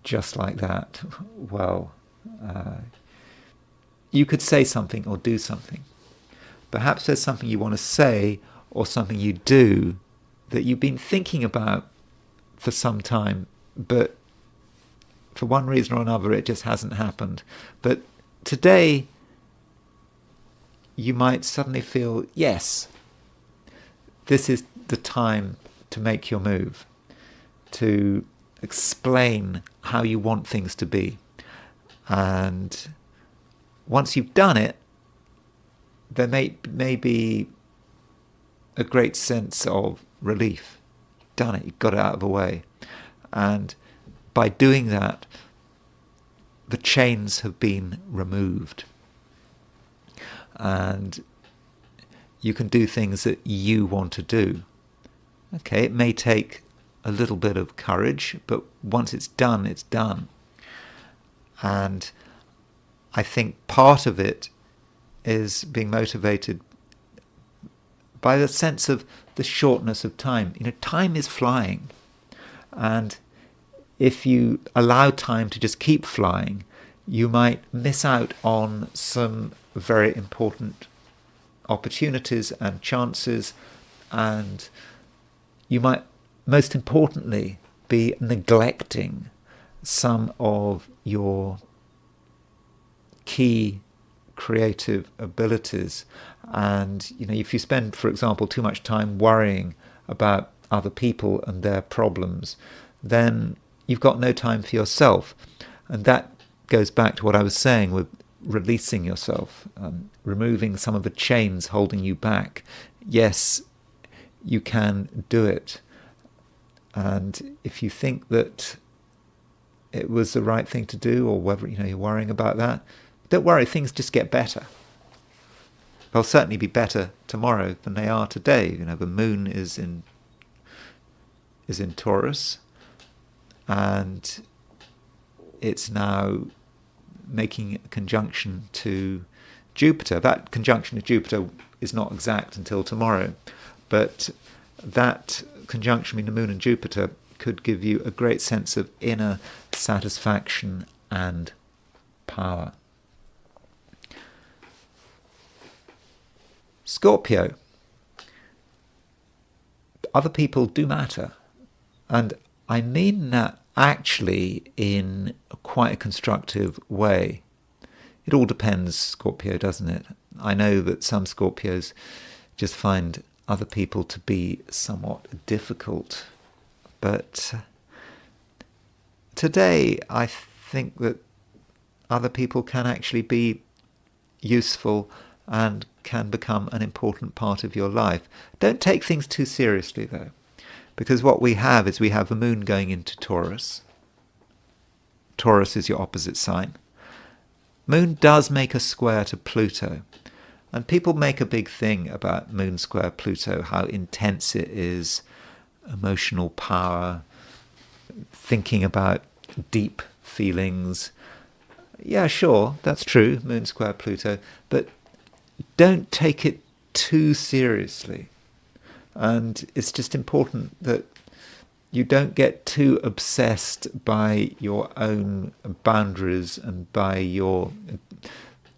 Just like that. Well, you could say something or do something. Perhaps there's something you want to say or something you do that you've been thinking about for some time, but for one reason or another it just hasn't happened. But today you might suddenly feel, yes, this is the time to make your move, to explain how you want things to be. And once you've done it, there may be a great sense of relief. You've done it, you've got it out of the way. And by doing that, the chains have been removed. And you can do things that you want to do. Okay, it may take a little bit of courage, but once it's done, it's done. And I think part of it is being motivated by the sense of the shortness of time. Time is flying. And if you allow time to just keep flying, you might miss out on some very important opportunities and chances, and you might, most importantly, be neglecting some of your key creative abilities. And if you spend, for example, too much time worrying about other people and their problems, then you've got no time for yourself. And that goes back to what I was saying with releasing yourself, removing some of the chains holding you back. Yes, you can do it. And if you think that it was the right thing to do, or whether you're worrying about that, don't worry, things just get better. They'll certainly be better tomorrow than they are today. The moon is in Taurus, and it's now making a conjunction to Jupiter. That conjunction to Jupiter is not exact until tomorrow, but that conjunction between the moon and Jupiter could give you a great sense of inner satisfaction and power. Scorpio. Other people do matter. And I mean that actually in quite a constructive way. It all depends, Scorpio, doesn't it? I know that some Scorpios just find other people to be somewhat difficult. But today I think that other people can actually be useful and can become an important part of your life. Don't take things too seriously, though, because what we have is we have the moon going into Taurus. Taurus is your opposite sign. Moon does make a square to Pluto, and people make a big thing about moon square Pluto, how intense it is, emotional power, thinking about deep feelings. Yeah, sure, that's true, moon square Pluto, but don't take it too seriously. And it's just important that you don't get too obsessed by your own boundaries and by your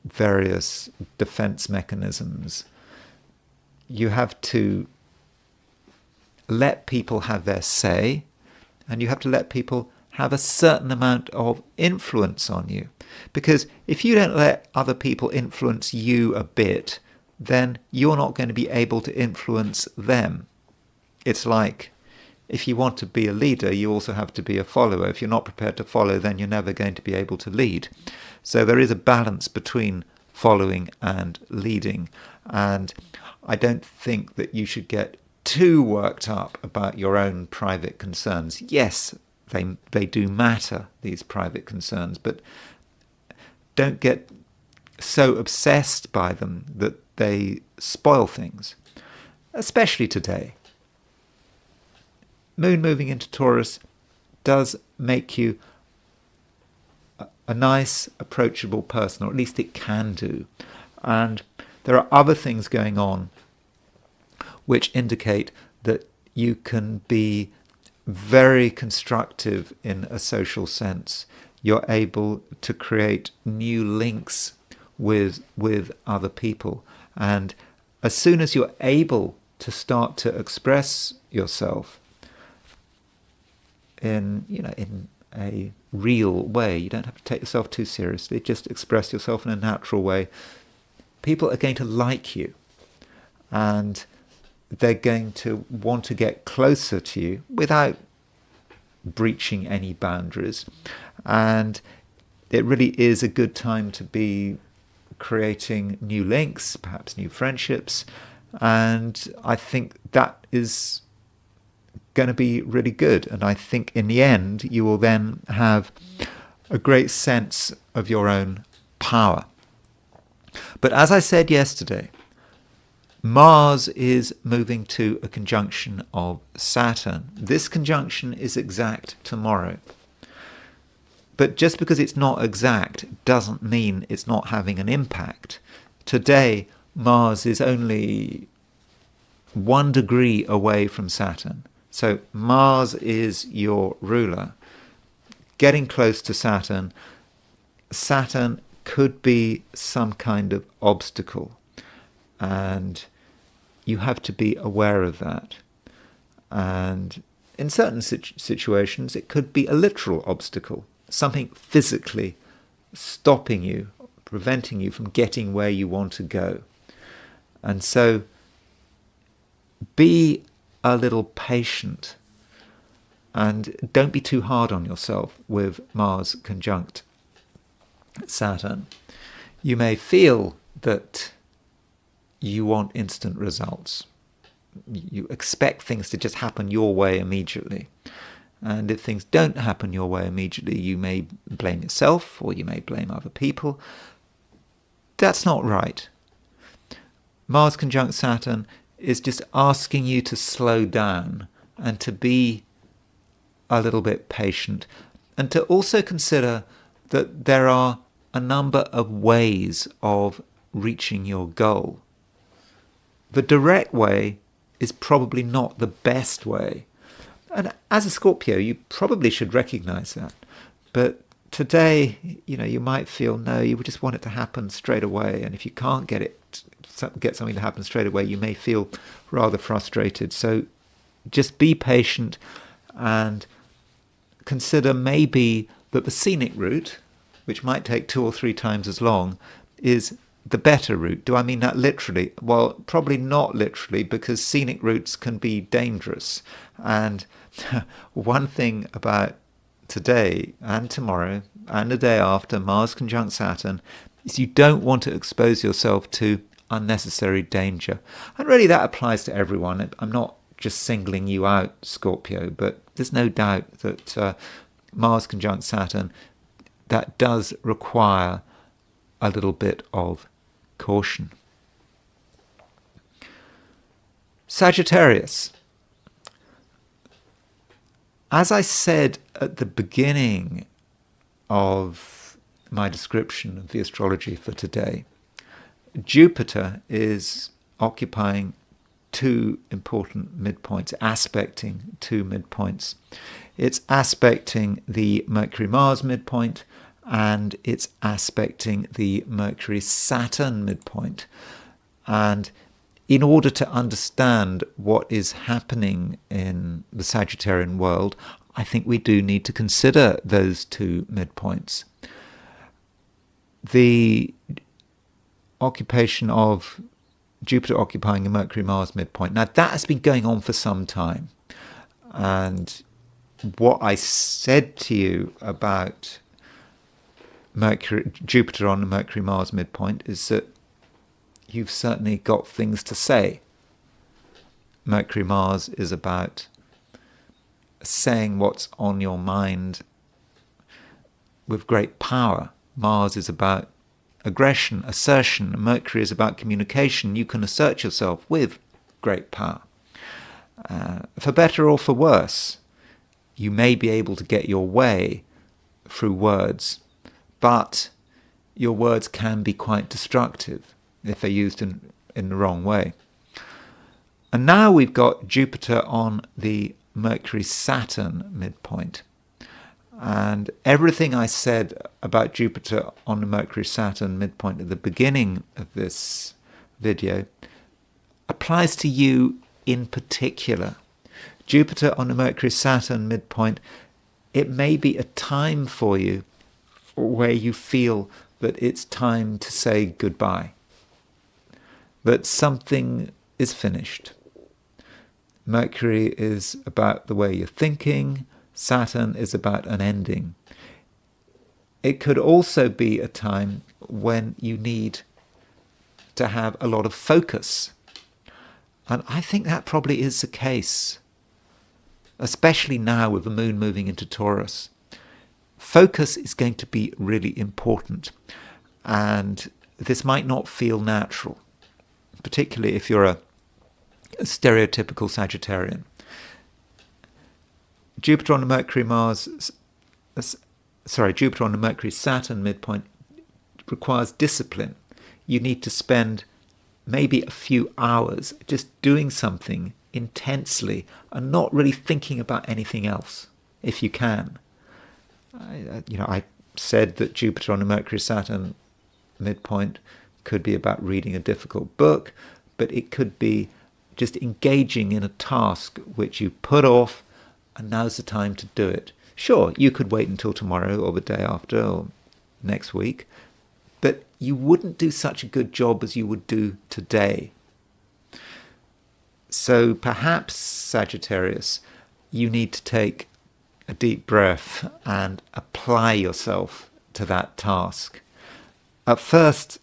various defense mechanisms. You have to let people have their say, and you have to let people have a certain amount of influence on you. Because if you don't let other people influence you a bit, then you're not going to be able to influence them. It's like, if you want to be a leader, you also have to be a follower. If you're not prepared to follow, then you're never going to be able to lead. So there is a balance between following and leading. And I don't think that you should get too worked up about your own private concerns. Yes, they do matter, these private concerns, but don't get so obsessed by them that they spoil things, especially today. Moon moving into Taurus does make you a nice, approachable person, or at least it can do. And there are other things going on which indicate that you can be very constructive in a social sense. You're able to create new links with other people. And as soon as you're able to start to express yourself in a real way, you don't have to take yourself too seriously, just express yourself in a natural way, people are going to like you, and they're going to want to get closer to you without breaching any boundaries. And it really is a good time to be creating new links, perhaps new friendships, and I think that is going to be really good. And I think in the end you will then have a great sense of your own power. But as I said yesterday, Mars is moving to a conjunction of Saturn. This conjunction is exact tomorrow. But just because it's not exact doesn't mean it's not having an impact. Today, Mars is only 1 degree away from Saturn. So Mars is your ruler. Getting close to Saturn, Saturn could be some kind of obstacle. And you have to be aware of that. And in certain situations, it could be a literal obstacle, something physically stopping you, preventing you from getting where you want to go. And so be a little patient and don't be too hard on yourself with Mars conjunct Saturn. You may feel that you want instant results. You expect things to just happen your way immediately. And if things don't happen your way immediately, you may blame yourself or you may blame other people. That's not right. Mars conjunct Saturn is just asking you to slow down and to be a little bit patient, and to also consider that there are a number of ways of reaching your goal. The direct way is probably not the best way. And as a Scorpio, you probably should recognize that. But today, you might feel, no, you just want it to happen straight away. And if you can't get something to happen straight away, you may feel rather frustrated. So just be patient and consider maybe that the scenic route, which might take 2 or 3 times as long, is the better route. Do I mean that literally? Well, probably not literally, because scenic routes can be dangerous. And one thing about today and tomorrow and the day after Mars conjunct Saturn is you don't want to expose yourself to unnecessary danger. And really that applies to everyone. I'm not just singling you out, Scorpio, but there's no doubt that Mars conjunct Saturn, that does require a little bit of caution. Sagittarius. As I said at the beginning of my description of the astrology for today, Jupiter is occupying two important midpoints, aspecting two midpoints. It's aspecting the Mercury-Mars midpoint, and it's aspecting the Mercury-Saturn midpoint. And in order to understand what is happening in the Sagittarian world, I think we do need to consider those two midpoints. The occupation of Jupiter occupying the Mercury-Mars midpoint. Now, that has been going on for some time. And what I said to you about Jupiter on the Mercury-Mars midpoint is that you've certainly got things to say. Mercury-Mars is about saying what's on your mind with great power. Mars is about aggression, assertion. Mercury is about communication. You can assert yourself with great power. For better or for worse, you may be able to get your way through words, but your words can be quite destructive if they're used in the wrong way. And now we've got Jupiter on the Mercury-Saturn midpoint. And everything I said about Jupiter on the Mercury-Saturn midpoint at the beginning of this video applies to you in particular. Jupiter on the Mercury-Saturn midpoint, it may be a time for you where you feel that it's time to say goodbye, that something is finished. Mercury is about the way you're thinking. Saturn is about an ending. It could also be a time when you need to have a lot of focus. And I think that probably is the case, especially now with the moon moving into Taurus. Focus is going to be really important. And this might not feel natural, particularly if you're a stereotypical Sagittarian. Jupiter on the Mercury-Saturn midpoint requires discipline. You need to spend maybe a few hours just doing something intensely and not really thinking about anything else, if you can. I said that Jupiter on the Mercury-Saturn midpoint could be about reading a difficult book, but it could be just engaging in a task which you put off, and now's the time to do it. Sure, you could wait until tomorrow or the day after or next week, but you wouldn't do such a good job as you would do today. So perhaps, Sagittarius, you need to take a deep breath and apply yourself to that task. At first,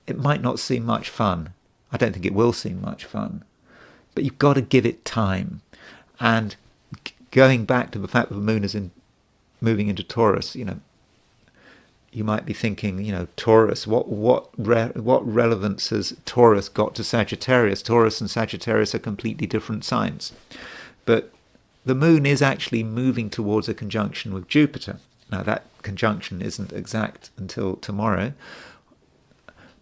it might not seem much fun. I don't think it will seem much fun, but you've got to give it time. And going back to the fact that the moon is moving into Taurus, you might be thinking, Taurus, what relevance has Taurus got to Sagittarius? Taurus and Sagittarius are completely different signs. But the moon is actually moving towards a conjunction with Jupiter. Now, that conjunction isn't exact until tomorrow,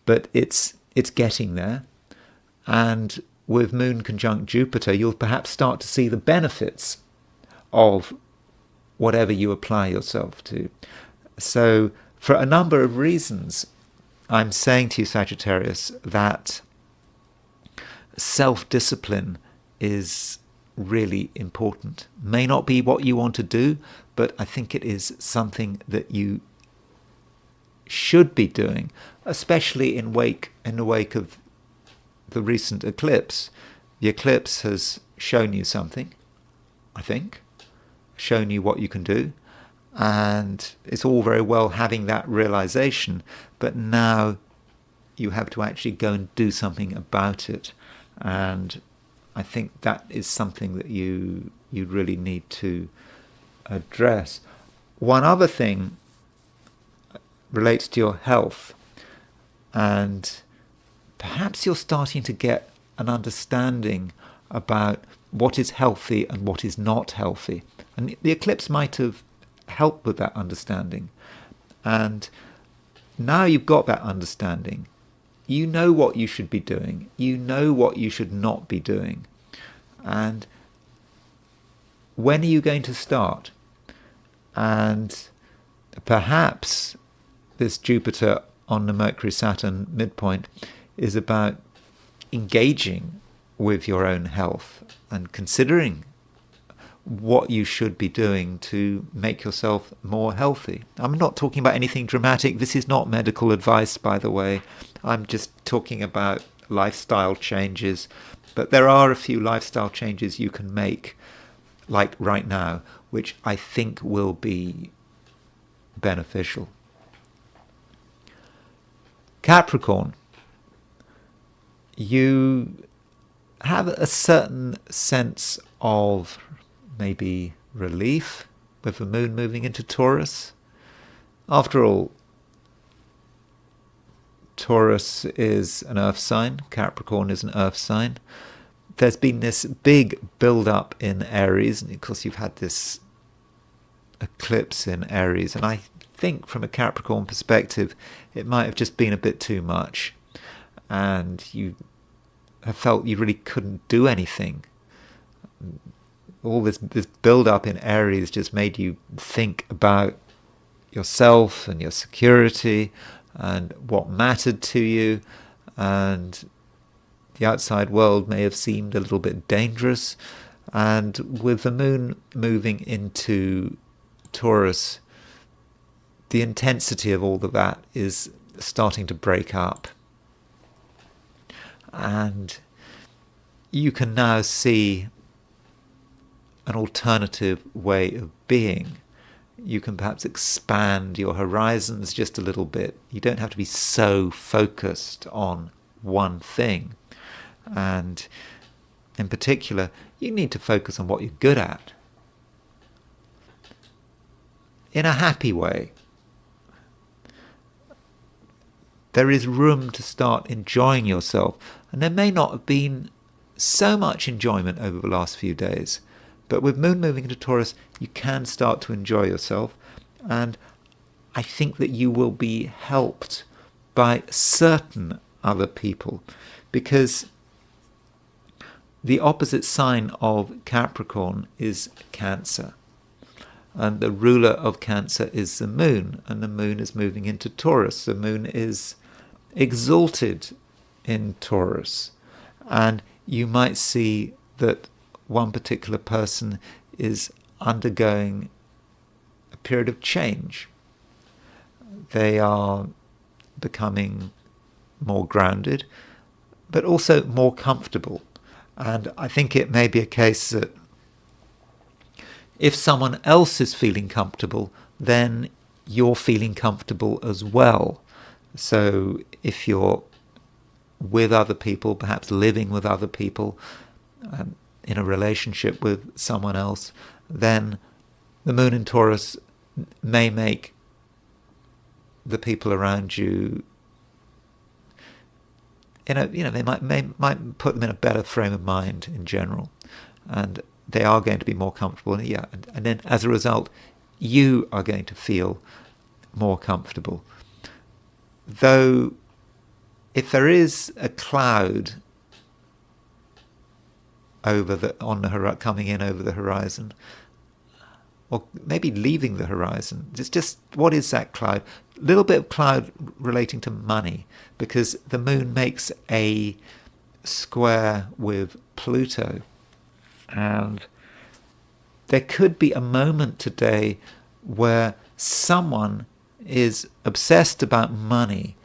but it's getting there. And with moon conjunct Jupiter, you'll perhaps start to see the benefits of whatever you apply yourself to. So for a number of reasons, I'm saying to you, Sagittarius, that self-discipline is really important. May not be what you want to do, but I think it is something that you should be doing, especially in the wake of the recent eclipse. The eclipse has shown you something, I think, shown you what you can do, and it's all very well having that realization, but now you have to actually go and do something about it. And I think that is something that you really need to address. One other thing relates to your health, and perhaps you're starting to get an understanding about what is healthy and what is not healthy. And the eclipse might have helped with that understanding. And now you've got that understanding. You know what you should be doing. You know what you should not be doing. And when are you going to start? And perhaps this Jupiter on the Mercury-Saturn midpoint is about engaging with your own health and considering what you should be doing to make yourself more healthy. I'm not talking about anything dramatic. This is not medical advice, by the way. I'm just talking about lifestyle changes. But there are a few lifestyle changes you can make, like right now, which I think will be beneficial. Capricorn, you have a certain sense of maybe relief with the moon moving into Taurus. After all, Taurus is an earth sign, Capricorn is an earth sign. There's been this big build-up in Aries, and of course you've had this eclipse in Aries, and I think from a Capricorn perspective it might have just been a bit too much, and you have felt you really couldn't do anything. All this build-up in Aries just made you think about yourself and your security and what mattered to you, and the outside world may have seemed a little bit dangerous. And with the moon moving into Taurus, the intensity of all of that is starting to break up. And you can now see an alternative way of being. You can perhaps expand your horizons just a little bit. You don't have to be so focused on one thing. And in particular, you need to focus on what you're good at in a happy way. There is room to start enjoying yourself, and there may not have been so much enjoyment over the last few days, but with moon moving into Taurus you can start to enjoy yourself, and I think that you will be helped by certain other people, because the opposite sign of Capricorn is Cancer, and the ruler of Cancer is the moon, and the moon is moving into Taurus. The moon is exalted in Taurus, and you might see that one particular person is undergoing a period of change. They are becoming more grounded, but also more comfortable. And I think it may be a case that if someone else is feeling comfortable, then you're feeling comfortable as well. So if you're with other people, perhaps living with other people, in a relationship with someone else, then the moon in Taurus may make the people around you, they might put them in a better frame of mind in general, and they are going to be more comfortable. And then as a result, you are going to feel more comfortable. Though, if there is a cloud coming in over the horizon, or maybe leaving the horizon, it's just, what is that cloud? A little bit of cloud relating to money, because the moon makes a square with Pluto, and there could be a moment today where someone is obsessed about money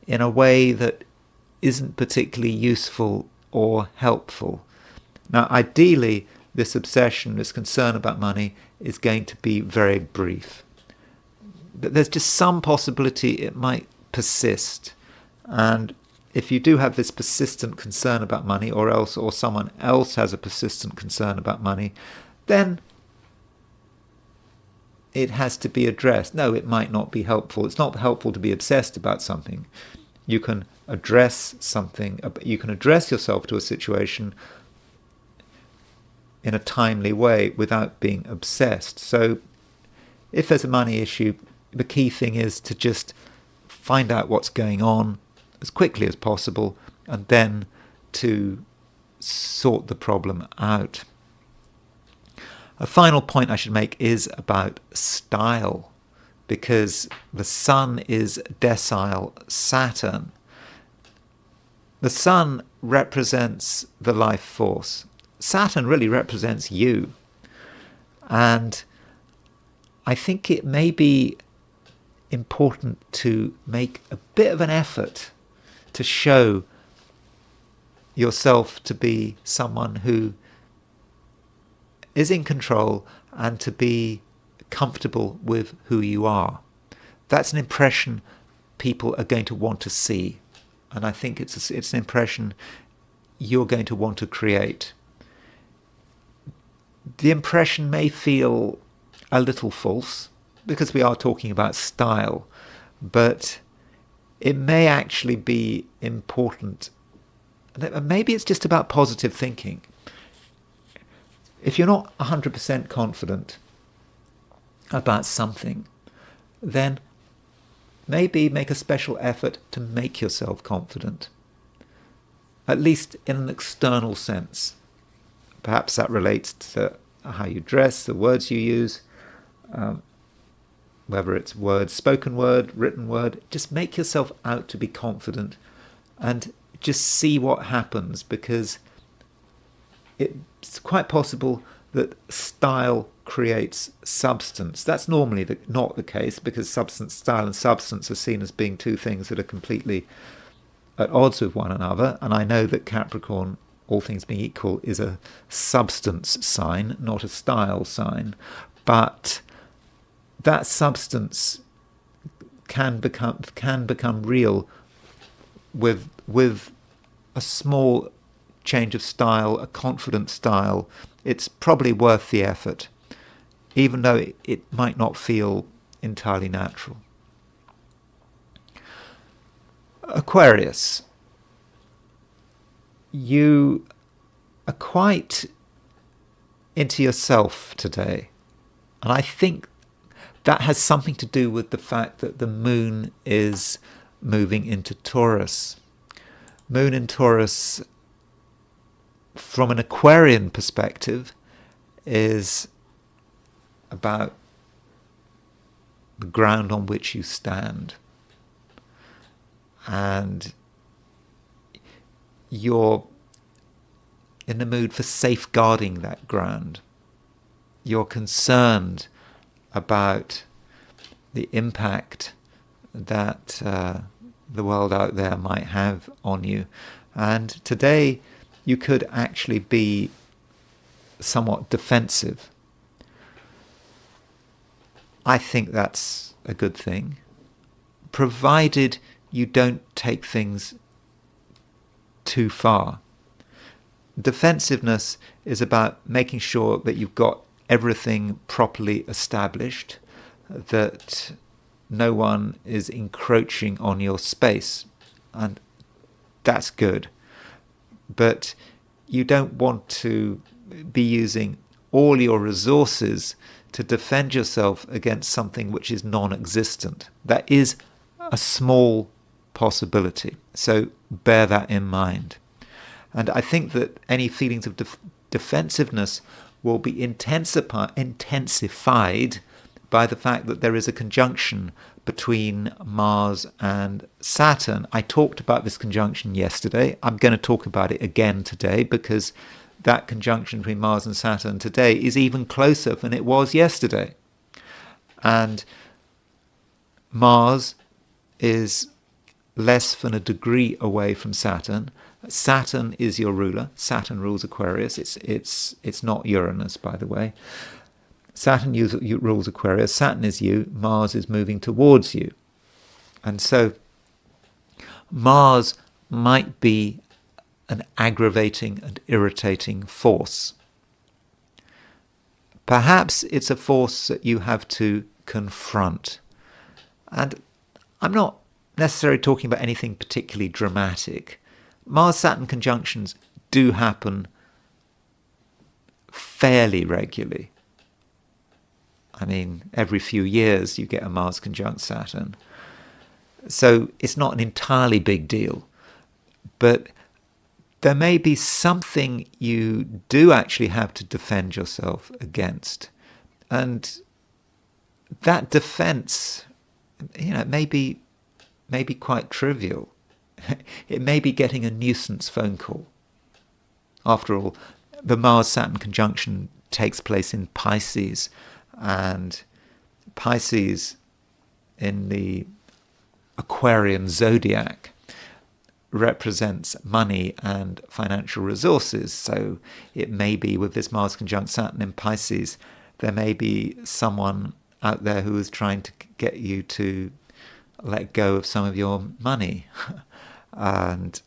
in a way that isn't particularly useful or helpful. Now, ideally, this obsession, this concern about money is going to be very brief. But there's just some possibility it might persist. And if you do have this persistent concern about money, or someone else has a persistent concern about money, then it has to be addressed. No, it might not be helpful. It's not helpful to be obsessed about something. You can address something, you can address yourself to a situation in a timely way without being obsessed. So if there's a money issue, the key thing is to just find out what's going on as quickly as possible, and then to sort the problem out. A final point I should make is about style, because the Sun is decile Saturn. The Sun represents the life force. Saturn really represents you. And I think it may be important to make a bit of an effort to show yourself to be someone who is in control and to be comfortable with who you are. That's an impression people are going to want to see. And I think it's an impression you're going to want to create. The impression may feel a little false, because we are talking about style, but it may actually be important. Maybe it's just about positive thinking. If you're not 100% confident about something, then maybe make a special effort to make yourself confident, at least in an external sense. Perhaps that relates to how you dress, the words you use, whether it's words, spoken word, written word. Just make yourself out to be confident and just see what happens, because it's quite possible that style creates substance. That's normally not the case, because style and substance are seen as being two things that are completely at odds with one another. And I know that Capricorn, all things being equal, is a substance sign, not a style sign. But that substance can become real with a small change of style, a confident style. It's probably worth the effort, even though it might not feel entirely natural. Aquarius, you are quite into yourself today. And I think that has something to do with the fact that the moon is moving into Taurus. Moon in Taurus, from an Aquarian perspective, is about the ground on which you stand. And you're in the mood for safeguarding that ground. You're concerned about the impact that the world out there might have on you. And today you could actually be somewhat defensive. I think that's a good thing, provided you don't take things too far. Defensiveness is about making sure that you've got everything properly established, that no one is encroaching on your space, and that's good. But you don't want to be using all your resources to defend yourself against something which is non-existent. That is a small possibility, so bear that in mind. And I think that any feelings of defensiveness will be intensified by the fact that there is a conjunction between Mars and Saturn. I talked about this conjunction yesterday. I'm going to talk about it again today, because that conjunction between Mars and Saturn today is even closer than it was yesterday. And Mars is less than a degree away from Saturn. Saturn is your ruler. Saturn rules Aquarius. It's not Uranus, by the way. Saturn rules Aquarius. Saturn is you. Mars is moving towards you. And so Mars might be an aggravating and irritating force. Perhaps it's a force that you have to confront. And I'm not necessarily talking about anything particularly dramatic. Mars-Saturn conjunctions do happen fairly regularly. I mean, every few years you get a Mars conjunct Saturn. So it's not an entirely big deal. But there may be something you do actually have to defend yourself against. And that defense, may be quite trivial. It may be getting a nuisance phone call. After all, the Mars-Saturn conjunction takes place in Pisces, and Pisces in the Aquarian zodiac represents money and financial resources. So it may be, with this Mars conjunct Saturn in Pisces, there may be someone out there who is trying to get you to let go of some of your money. And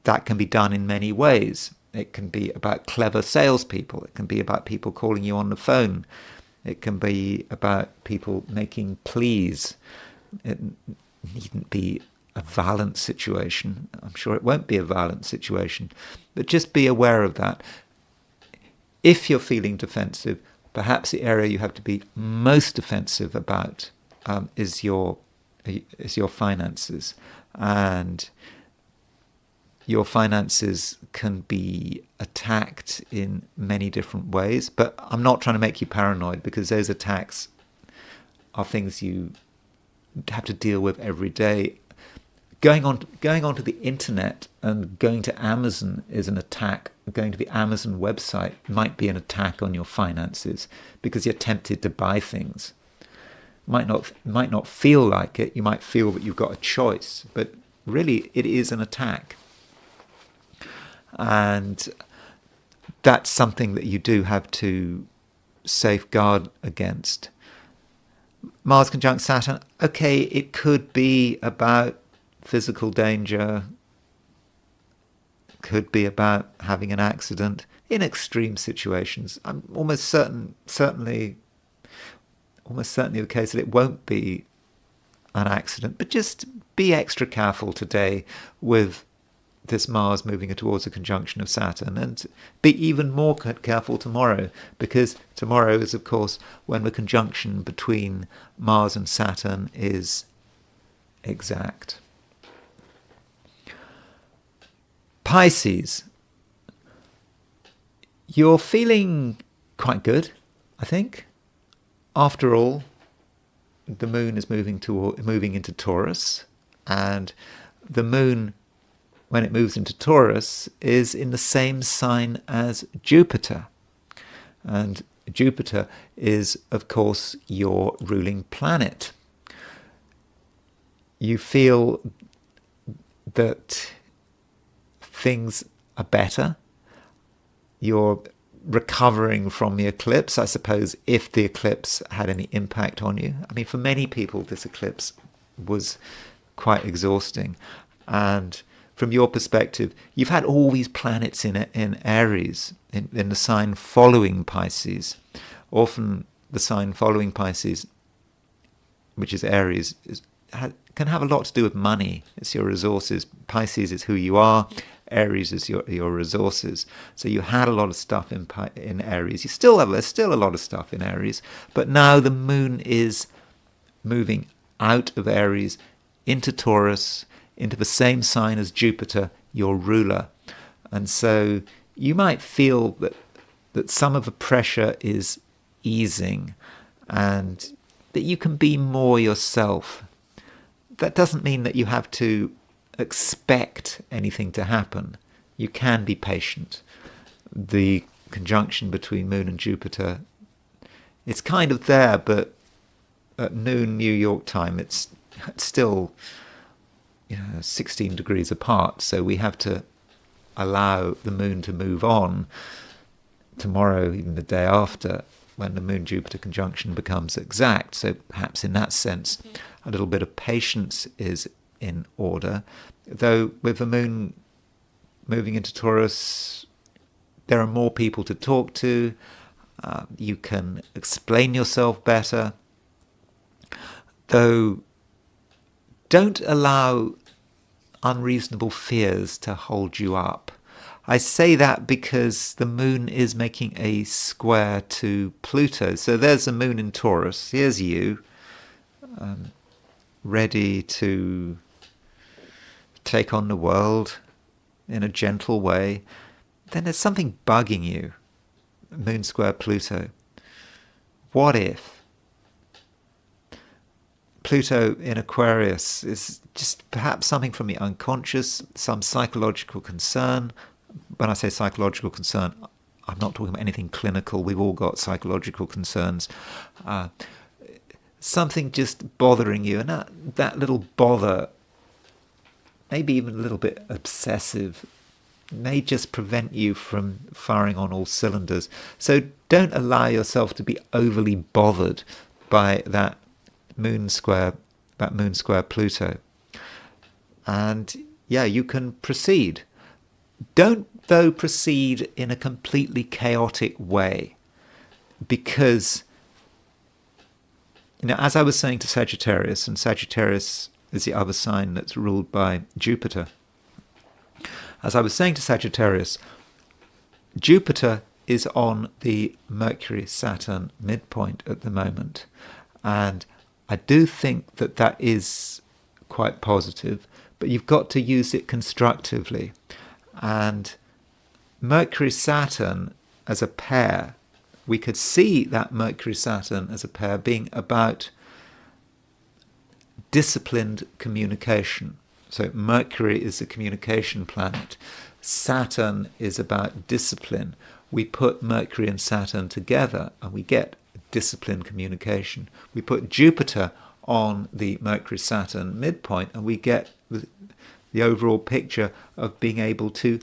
that can be done in many ways. It can be about clever salespeople. It can be about people calling you on the phone. It can be about people making pleas. It needn't be a violent situation. I'm sure it won't be a violent situation. But just be aware of that. If you're feeling defensive, perhaps the area you have to be most defensive about is your finances. And your finances can be attacked in many different ways. But I'm not trying to make you paranoid, because those attacks are things you have to deal with every day. Going onto the internet and going to Amazon is an attack. Going to the Amazon website might be an attack on your finances, because you're tempted to buy things. Might not feel like it. You might feel that you've got a choice, but really it is an attack. And that's something that you do have to safeguard against. Mars conjunct Saturn, okay, it could be about physical danger, could be about having an accident in extreme situations. I'm almost certainly the case that it won't be an accident, but just be extra careful today with this Mars moving towards a conjunction of Saturn, and be even more careful tomorrow, because tomorrow is, of course, when the conjunction between Mars and Saturn is exact. Pisces, you're feeling quite good, I think. After all, the moon is moving into Taurus, and the moon, when it moves into Taurus, is in the same sign as Jupiter. And Jupiter is, of course, your ruling planet. You feel that things are better. You're recovering from the eclipse, I suppose, if the eclipse had any impact on you. I mean, for many people, this eclipse was quite exhausting. And from your perspective, you've had all these planets in Aries, in the sign following Pisces. Often the sign following Pisces, which is Aries, can have a lot to do with money. It's your resources. Pisces is who you are. Aries is your resources. So you had a lot of stuff in Aries. There's still a lot of stuff in Aries. But now the moon is moving out of Aries into Taurus, into the same sign as Jupiter, your ruler. And so you might feel that some of the pressure is easing and that you can be more yourself. That doesn't mean that you have to expect anything to happen. You can be patient. The conjunction between Moon and Jupiter, it's kind of there, but at noon New York time, it's still 16 degrees apart. So we have to allow the moon to move on tomorrow, even the day after, when the Moon-Jupiter conjunction becomes exact. So perhaps in that sense, a little bit of patience is in order. Though with the moon moving into Taurus, there are more people to talk to. You can explain yourself better. Though, don't allow unreasonable fears to hold you up. I say that because the moon is making a square to Pluto. So there's the moon in Taurus. Here's you, ready to take on the world in a gentle way. Then there's something bugging you. Moon square Pluto. What if Pluto in Aquarius is just perhaps something from the unconscious, some psychological concern? When I say psychological concern, I'm not talking about anything clinical. We've all got psychological concerns. Something just bothering you, and that little bother, maybe even a little bit obsessive, may just prevent you from firing on all cylinders. So don't allow yourself to be overly bothered by that moon square Pluto. And yeah, you can proceed. Don't, though, proceed in a completely chaotic way, because, as I was saying to Sagittarius, and Sagittarius is the other sign that's ruled by Jupiter. As I was saying to Sagittarius, Jupiter is on the Mercury-Saturn midpoint at the moment, and I do think that is quite positive, but you've got to use it constructively. And Mercury-Saturn as a pair, we could see that Mercury-Saturn as a pair being about disciplined communication. So Mercury is a communication planet. Saturn is about discipline. We put Mercury and Saturn together and we get disciplined communication. We put Jupiter on the Mercury-Saturn midpoint and we get the overall picture of being able to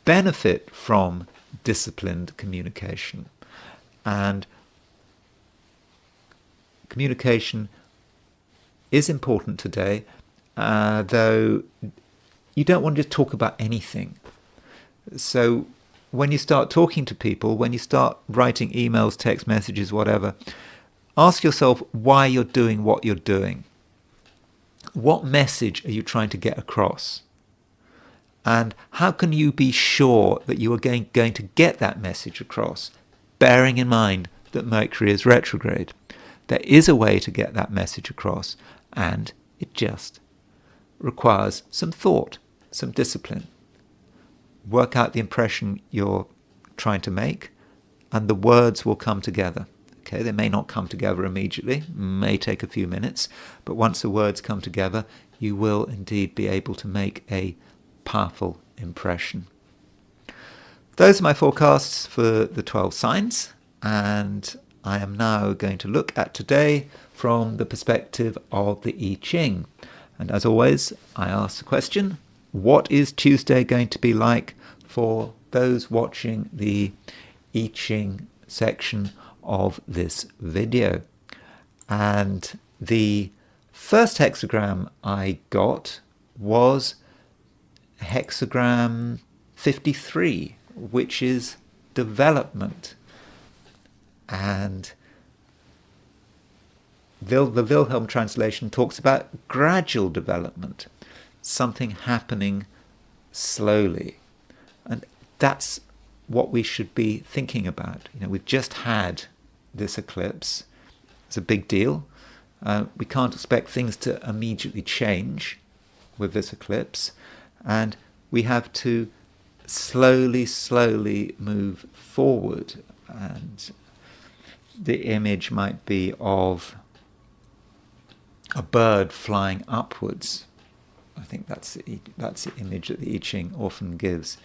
benefit from disciplined communication. And communication is important today, though you don't want to just talk about anything. So when you start talking to people, when you start writing emails, text messages, whatever, ask yourself why you're doing what you're doing. What message are you trying to get across? And how can you be sure that you are going to get that message across, bearing in mind that Mercury is retrograde? There is a way to get that message across, and it just requires some thought, some discipline. Work out the impression you're trying to make, and the words will come together. Okay, they may not come together immediately, may take a few minutes, but once the words come together, you will indeed be able to make a powerful impression. Those are my forecasts for the 12 signs, and I am now going to look at today from the perspective of the I Ching. And as always, I ask the question, what is Tuesday going to be like for those watching the I Ching section of this video? And the first hexagram I got was hexagram 53, which is development. And the Wilhelm translation talks about gradual development, something happening slowly. And that's what we should be thinking about. We've just had this eclipse. It's a big deal. We can't expect things to immediately change with this eclipse. And we have to slowly move forward. And the image might be of a bird flying upwards. I think that's the image that the I Ching often gives.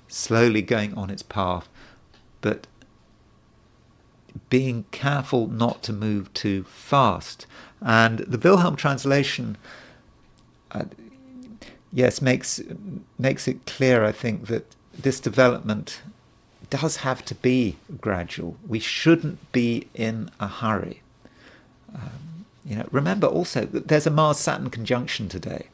Slowly going on its path, but being careful not to move too fast. And the Wilhelm translation, makes it clear, I think, that this development does have to be gradual. We shouldn't be in a hurry. Remember also that there's a Mars-Saturn conjunction today.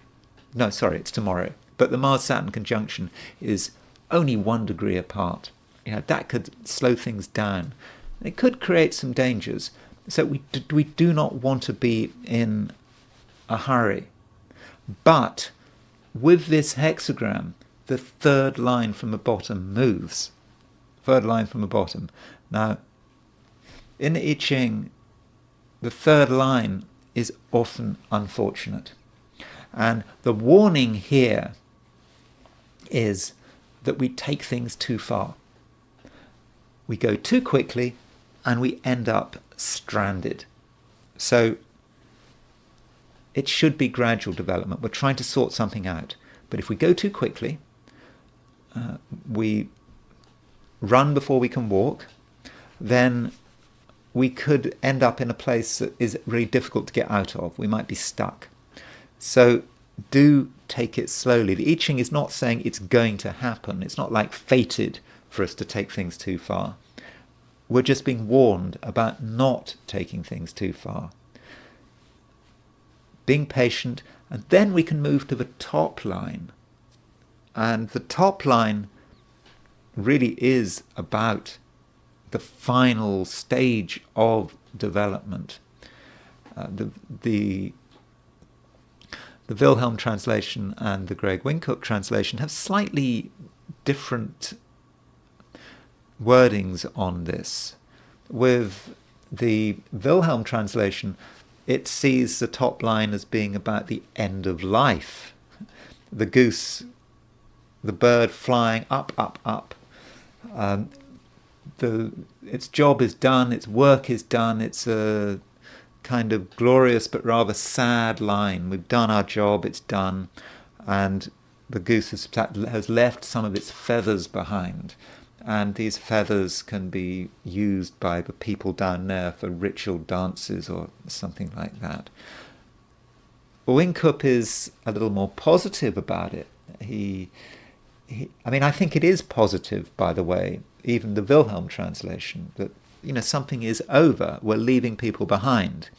No, sorry, it's tomorrow. But the Mars-Saturn conjunction is only 1 degree apart. That could slow things down. It could create some dangers. So we do not want to be in a hurry. But with this hexagram, the third line from the bottom moves. Third line from the bottom. Now, in the I Ching, the third line is often unfortunate. And the warning here is that we take things too far. We go too quickly and we end up stranded. So it should be gradual development. We're trying to sort something out. But if we go too quickly, we run before we can walk, then we could end up in a place that is really difficult to get out of. We might be stuck. So do take it slowly. The I Ching is not saying it's going to happen. It's not like fated for us to take things too far. We're just being warned about not taking things too far. Being patient, and then we can move to the top line. And the top line really is about the final stage of development. The Wilhelm translation and the Greg Wynkoop translation have slightly different wordings on this. With the Wilhelm translation, it sees the top line as being about the end of life. The goose, the bird flying up, up, up. Its job is done, its work is done, it's a kind of glorious but rather sad line. We've done our job, it's done, and the goose has left some of its feathers behind, and these feathers can be used by the people down there for ritual dances or something like that. Wynkoop is a little more positive about it. I think it is positive, by the way, even the Wilhelm translation, that something is over, we're leaving people behind.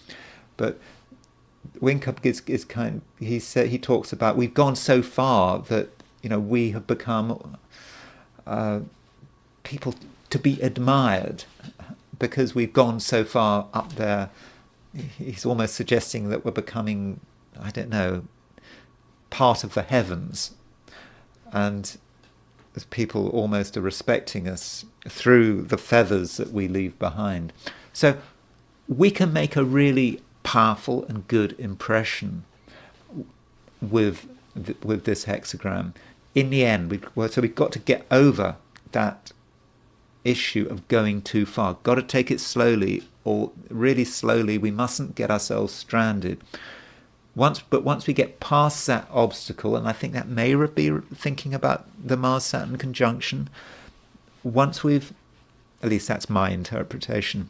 But Wynkoop he talks about we've gone so far that we have become people to be admired because we've gone so far up there. He's almost suggesting that we're becoming, part of the heavens, and as people almost are respecting us through the feathers that we leave behind. So we can make a really powerful and good impression with this hexagram. In the end, we've got to get over that issue of going too far. Got to take it slowly, or really slowly. We mustn't get ourselves stranded. Once we get past that obstacle, and I think that may be thinking about the Mars-Saturn conjunction, once we've, at least that's my interpretation.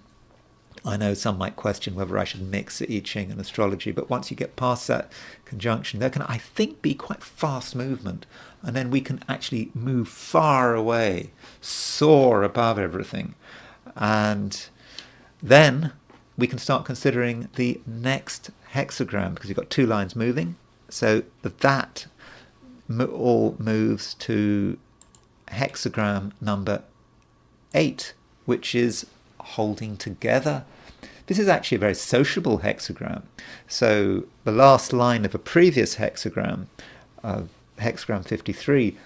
I know some might question whether I should mix the I Ching and astrology, but once you get past that conjunction, there can, I think, be quite fast movement, and then we can actually move far away, soar above everything, and then we can start considering the next hexagram, because you've got 2 lines moving, so that all moves to hexagram number 8, which is holding together. This is actually a very sociable hexagram. So the last line of a previous hexagram, hexagram 53,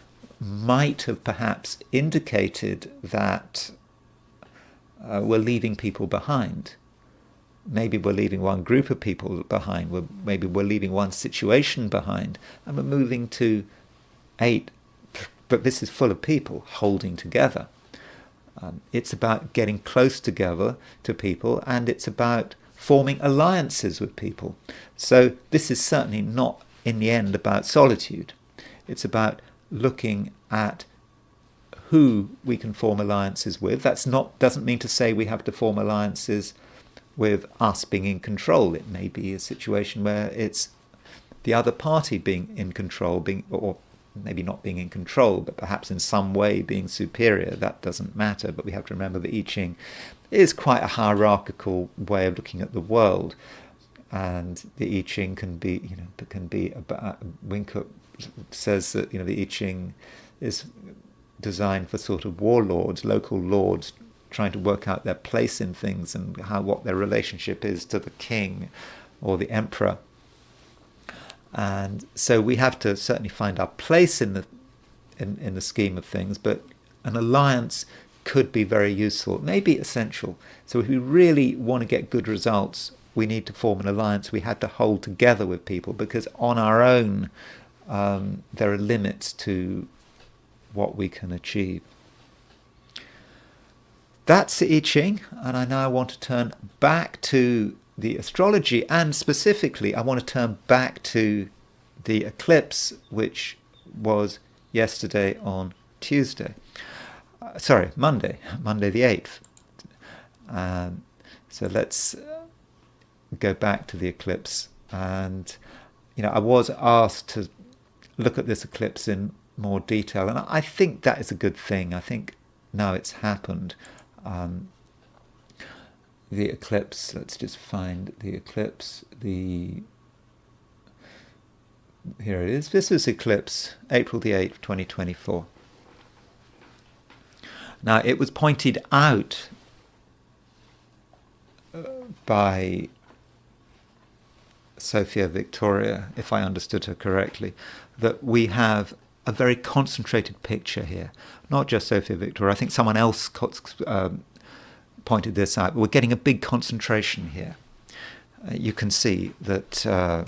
might have perhaps indicated that we're leaving people behind. Maybe we're leaving one group of people behind. Maybe we're leaving one situation behind, and we're moving to 8. But this is full of people holding together. It's about getting close together to people, and it's about forming alliances with people. So this is certainly not, in the end, about solitude. It's about looking at who we can form alliances with. Doesn't mean to say we have to form alliances with us being in control. It may be a situation where it's the other party being in control, or maybe not being in control, but perhaps in some way being superior. That doesn't matter, but we have to remember that I Ching is quite a hierarchical way of looking at the world. and the I Ching can be, about, Wingkup says that, the I Ching is designed for sort of warlords, local lords, trying to work out their place in things and what their relationship is to the king or the emperor. And so we have to certainly find our place in the scheme of things, but an alliance could be very useful, maybe essential. So if we really want to get good results, we need to form an alliance. We have to hold together with people, because on our own, there are limits to what we can achieve. That's the I Ching, and I now want to turn back to the astrology, and specifically I want to turn back to the eclipse, which was yesterday on Monday the 8th. So let's go back to the eclipse. And I was asked to look at this eclipse in more detail, and I think that is a good thing. I think now it's happened. The eclipse, let's just find the eclipse. Here it is. This is eclipse, April the 8th, 2024. Now, it was pointed out by Sophia Victoria, if I understood her correctly, that we have a very concentrated picture here. Not just Sophia Victoria, I think someone else pointed this out. We're getting a big concentration here. You can see that so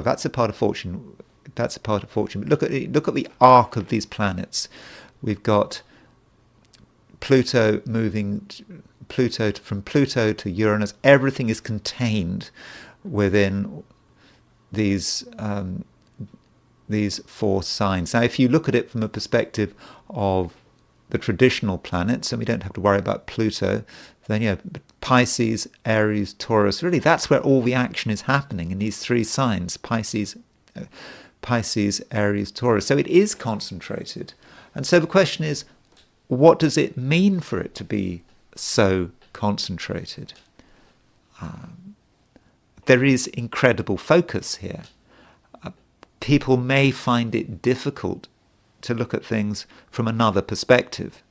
that's a part of fortune. That's a part of fortune. But look at the arc of these planets. We've got Pluto moving, from Pluto to Uranus. Everything is contained within these four signs. Now, if you look at it from a perspective of the traditional planets, and we don't have to worry about Pluto, then Pisces, Aries, Taurus, really that's where all the action is happening in these three signs: Pisces, Aries, Taurus. So it is concentrated. And so the question is, what does it mean for it to be so concentrated? There is incredible focus here. People may find it difficult to look at things from another perspective.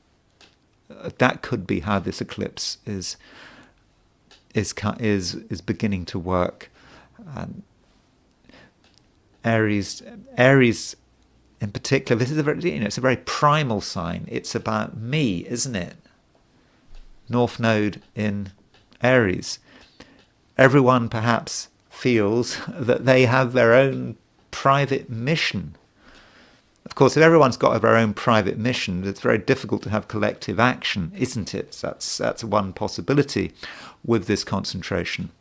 That could be how this eclipse is beginning to work. Aries in particular, this is it's a very primal sign. It's about me, isn't it? North Node in Aries. Everyone perhaps feels that they have their own private mission. Of course, if everyone's got their own private mission, it's very difficult to have collective action, isn't it? That's one possibility with this concentration.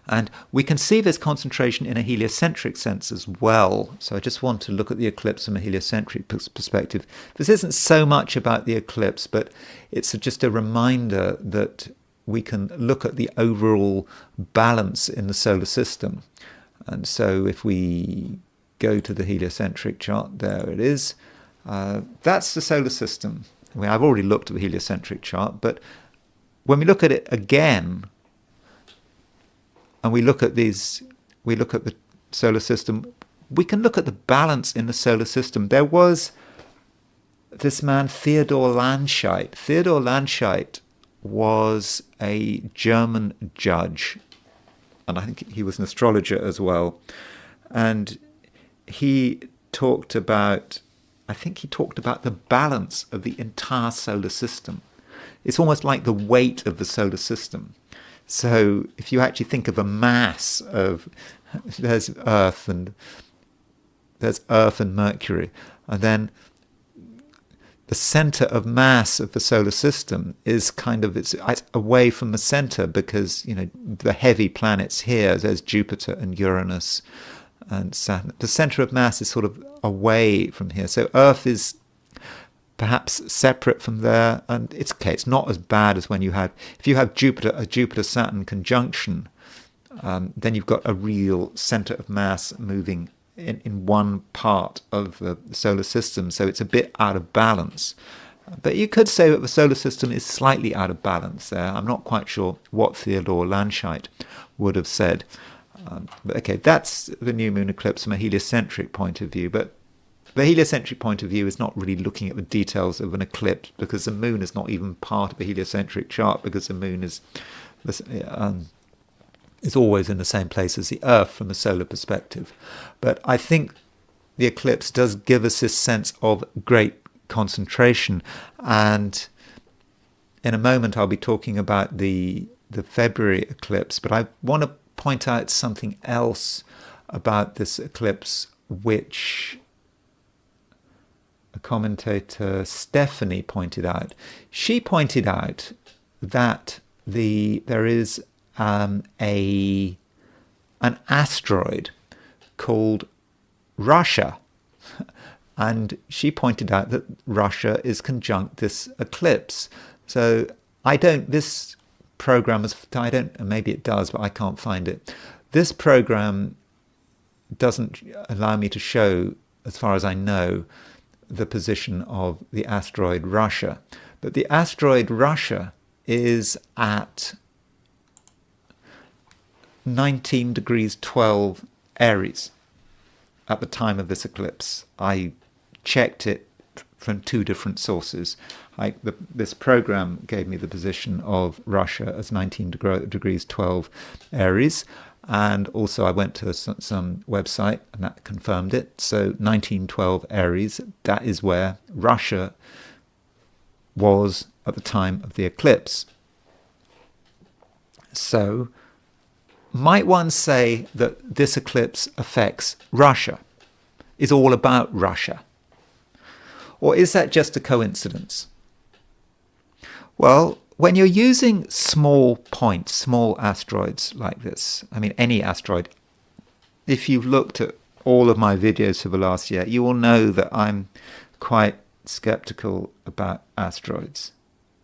And we can see this concentration in a heliocentric sense as well. So I just want to look at the eclipse from a heliocentric perspective. This isn't so much about the eclipse, but it's just a reminder that we can look at the overall balance in the solar system. And so if we go to the heliocentric chart, there it is. That's the solar system. I've already looked at the heliocentric chart, but when we look at it again, and we look at the solar system, we can look at the balance in the solar system. There was this man, Theodor Landscheid. Theodor Landscheid was a German judge, and I think he was an astrologer as well. And he talked about the balance of the entire solar system. It's almost like the weight of the solar system. So if you actually think of a mass of, there's Earth and Mercury, and then the center of mass of the solar system is it's away from the center, because the heavy planets here, there's Jupiter and Uranus and Saturn. The center of mass is sort of away from here. So Earth is perhaps separate from there, and it's not as bad as if you have a Jupiter-Saturn conjunction, then you've got a real center of mass moving in one part of the solar system, so it's a bit out of balance. But you could say that the solar system is slightly out of balance there. I'm not quite sure what Theodore Landscheid would have said. But okay, that's the new moon eclipse from a heliocentric point of view. But the heliocentric point of view is not really looking at the details of an eclipse, because the moon is not even part of the heliocentric chart, because the moon is always in the same place as the Earth from a solar perspective. But I think the eclipse does give us this sense of great concentration. And in a moment I'll be talking about the February eclipse, but I want to point out something else about this eclipse, which a commentator, Stephanie, pointed out. She pointed out that there is an asteroid called Russia, and she pointed out that Russia is conjunct this eclipse. So this program maybe it does, but I can't find it. This program doesn't allow me to show, as far as I know, the position of the asteroid Russia. But the asteroid Russia is at 19 degrees 12 Aries at the time of this eclipse. I checked it from two different sources. This program gave me the position of Russia as 19 degrees 12 Aries, and also I went to some website and that confirmed it. So 1912 Aries, that is where Russia was at the time of the eclipse. So might one say that this eclipse affects Russia, is all about Russia? Or is that just a coincidence? Well, when you're using small points, small asteroids like this, I mean any asteroid, if you've looked at all of my videos for the last year, you will know that I'm quite skeptical about asteroids.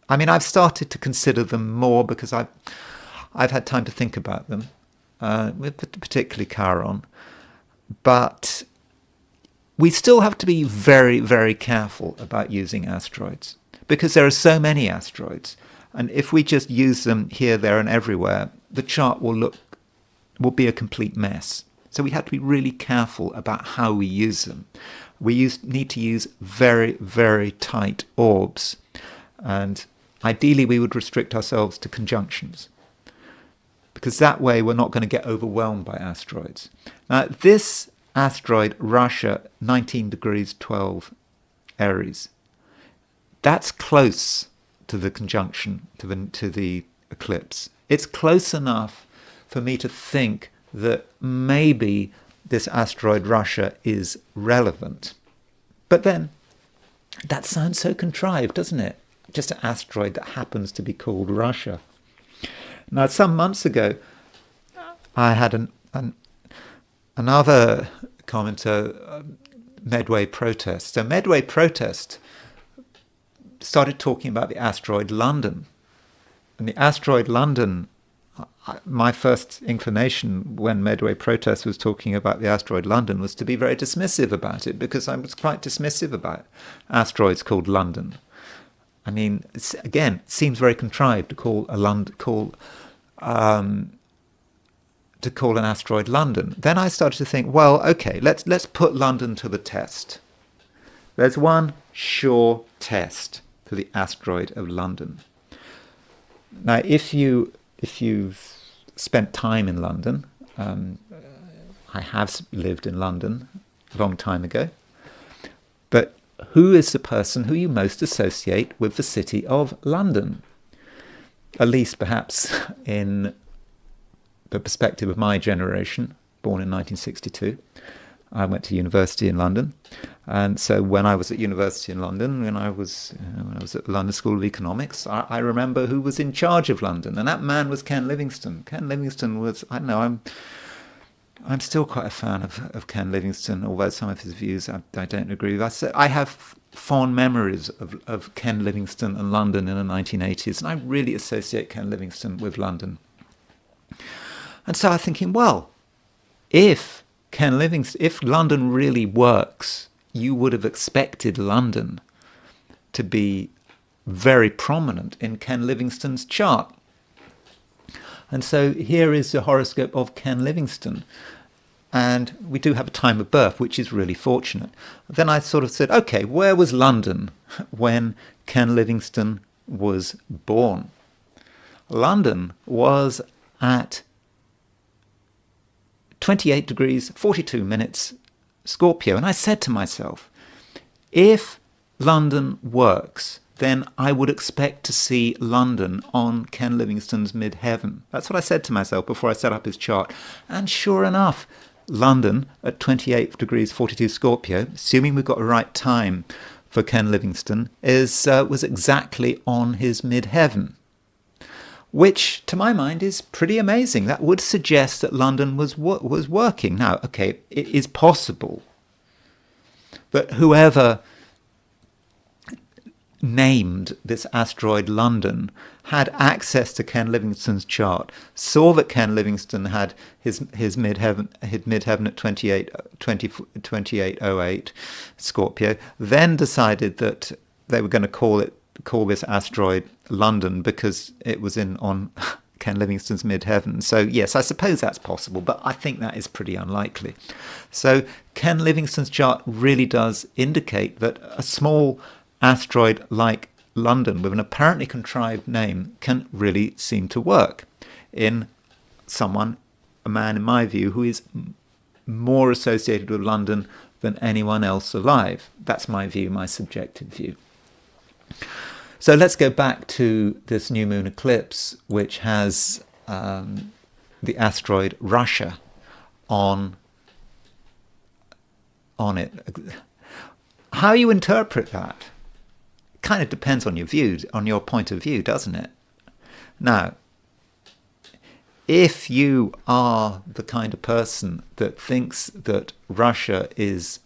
I mean, I've started to consider them more because I've had time to think about them, particularly Chiron. But we still have to be very, very careful about using asteroids, because there are so many asteroids. And if we just use them here, there, and everywhere, the chart will be a complete mess. So we have to be really careful about how we use them. We need to use very, very tight orbs. And ideally, we would restrict ourselves to conjunctions, because that way we're not going to get overwhelmed by asteroids. Now, this asteroid, Russia, 19 degrees 12 Aries, that's close to the conjunction, to the eclipse. It's close enough for me to think that maybe this asteroid Russia is relevant. But then, that sounds so contrived, doesn't it? Just an asteroid that happens to be called Russia. Now, some months ago, I had another commenter, Medway Protest. So Medway Protest started talking about the asteroid London. And the asteroid London, my first inclination when Medway Protest was talking about the asteroid London was to be very dismissive about it, because I was quite dismissive about asteroids called London. I mean, again, it seems very contrived to call an asteroid London. Then I started to think, well, okay, let's put London to the test. There's one sure test for the asteroid of London. Now, if you've spent time in London, I have lived in London a long time ago, but who is the person who you most associate with the city of London? At least perhaps in the perspective of my generation, born in 1962. I went to university in London, and so when I was at university in London, when I was at the London School of Economics, I remember who was in charge of London, and that man was Ken Livingstone. Ken Livingstone was, I don't know, I'm still quite a fan of Ken Livingstone, although some of his views I don't agree with. I have fond memories of Ken Livingstone and London in the 1980s, and I really associate Ken Livingstone with London. And so I'm thinking, well, if London really works, you would have expected London to be very prominent in Ken Livingstone's chart. And so here is the horoscope of Ken Livingstone. And we do have a time of birth, which is really fortunate. Then I sort of said, okay, where was London when Ken Livingstone was born? London was at 28 degrees, 42 minutes, Scorpio. And I said to myself, if London works, then I would expect to see London on Ken Livingstone's midheaven. That's what I said to myself before I set up his chart. And sure enough, London at 28 degrees 42 Scorpio, assuming we've got the right time for Ken Livingstone, was exactly on his midheaven, which to my mind is pretty amazing. That would suggest that London was working. Now, okay, it is possible, but whoever named this asteroid London had access to Ken Livingstone's chart, saw that Ken Livingstone had his midheaven at 2808 Scorpio, then decided that they were going to call this asteroid London because it was on Ken Livingstone's midheaven. So yes, I suppose that's possible, but I think that is pretty unlikely. So Ken Livingstone's chart really does indicate that a small asteroid like London with an apparently contrived name can really seem to work in a man in my view, who is more associated with London than anyone else alive. That's my view, my subjective view. So let's go back to this new moon eclipse, which has the asteroid Russia on it. How you interpret that kind of depends on your point of view, doesn't it? Now, if you are the kind of person that thinks that Russia is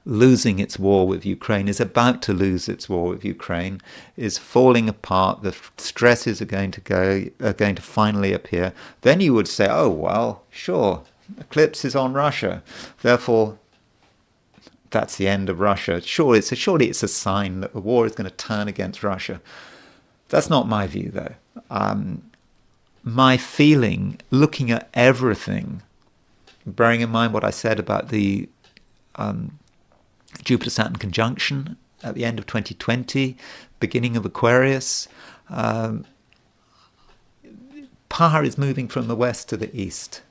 losing its war with Ukraine, is about to lose its war with Ukraine, is falling apart, the stresses are going to finally appear, then you would say, oh, well, sure, eclipse is on Russia, therefore that's the end of Russia. Surely it's a sign that the war is going to turn against Russia. That's not my view, though. My feeling, looking at everything, bearing in mind what I said about the Jupiter-Saturn conjunction at the end of 2020, beginning of Aquarius, Par is moving from the west to the east.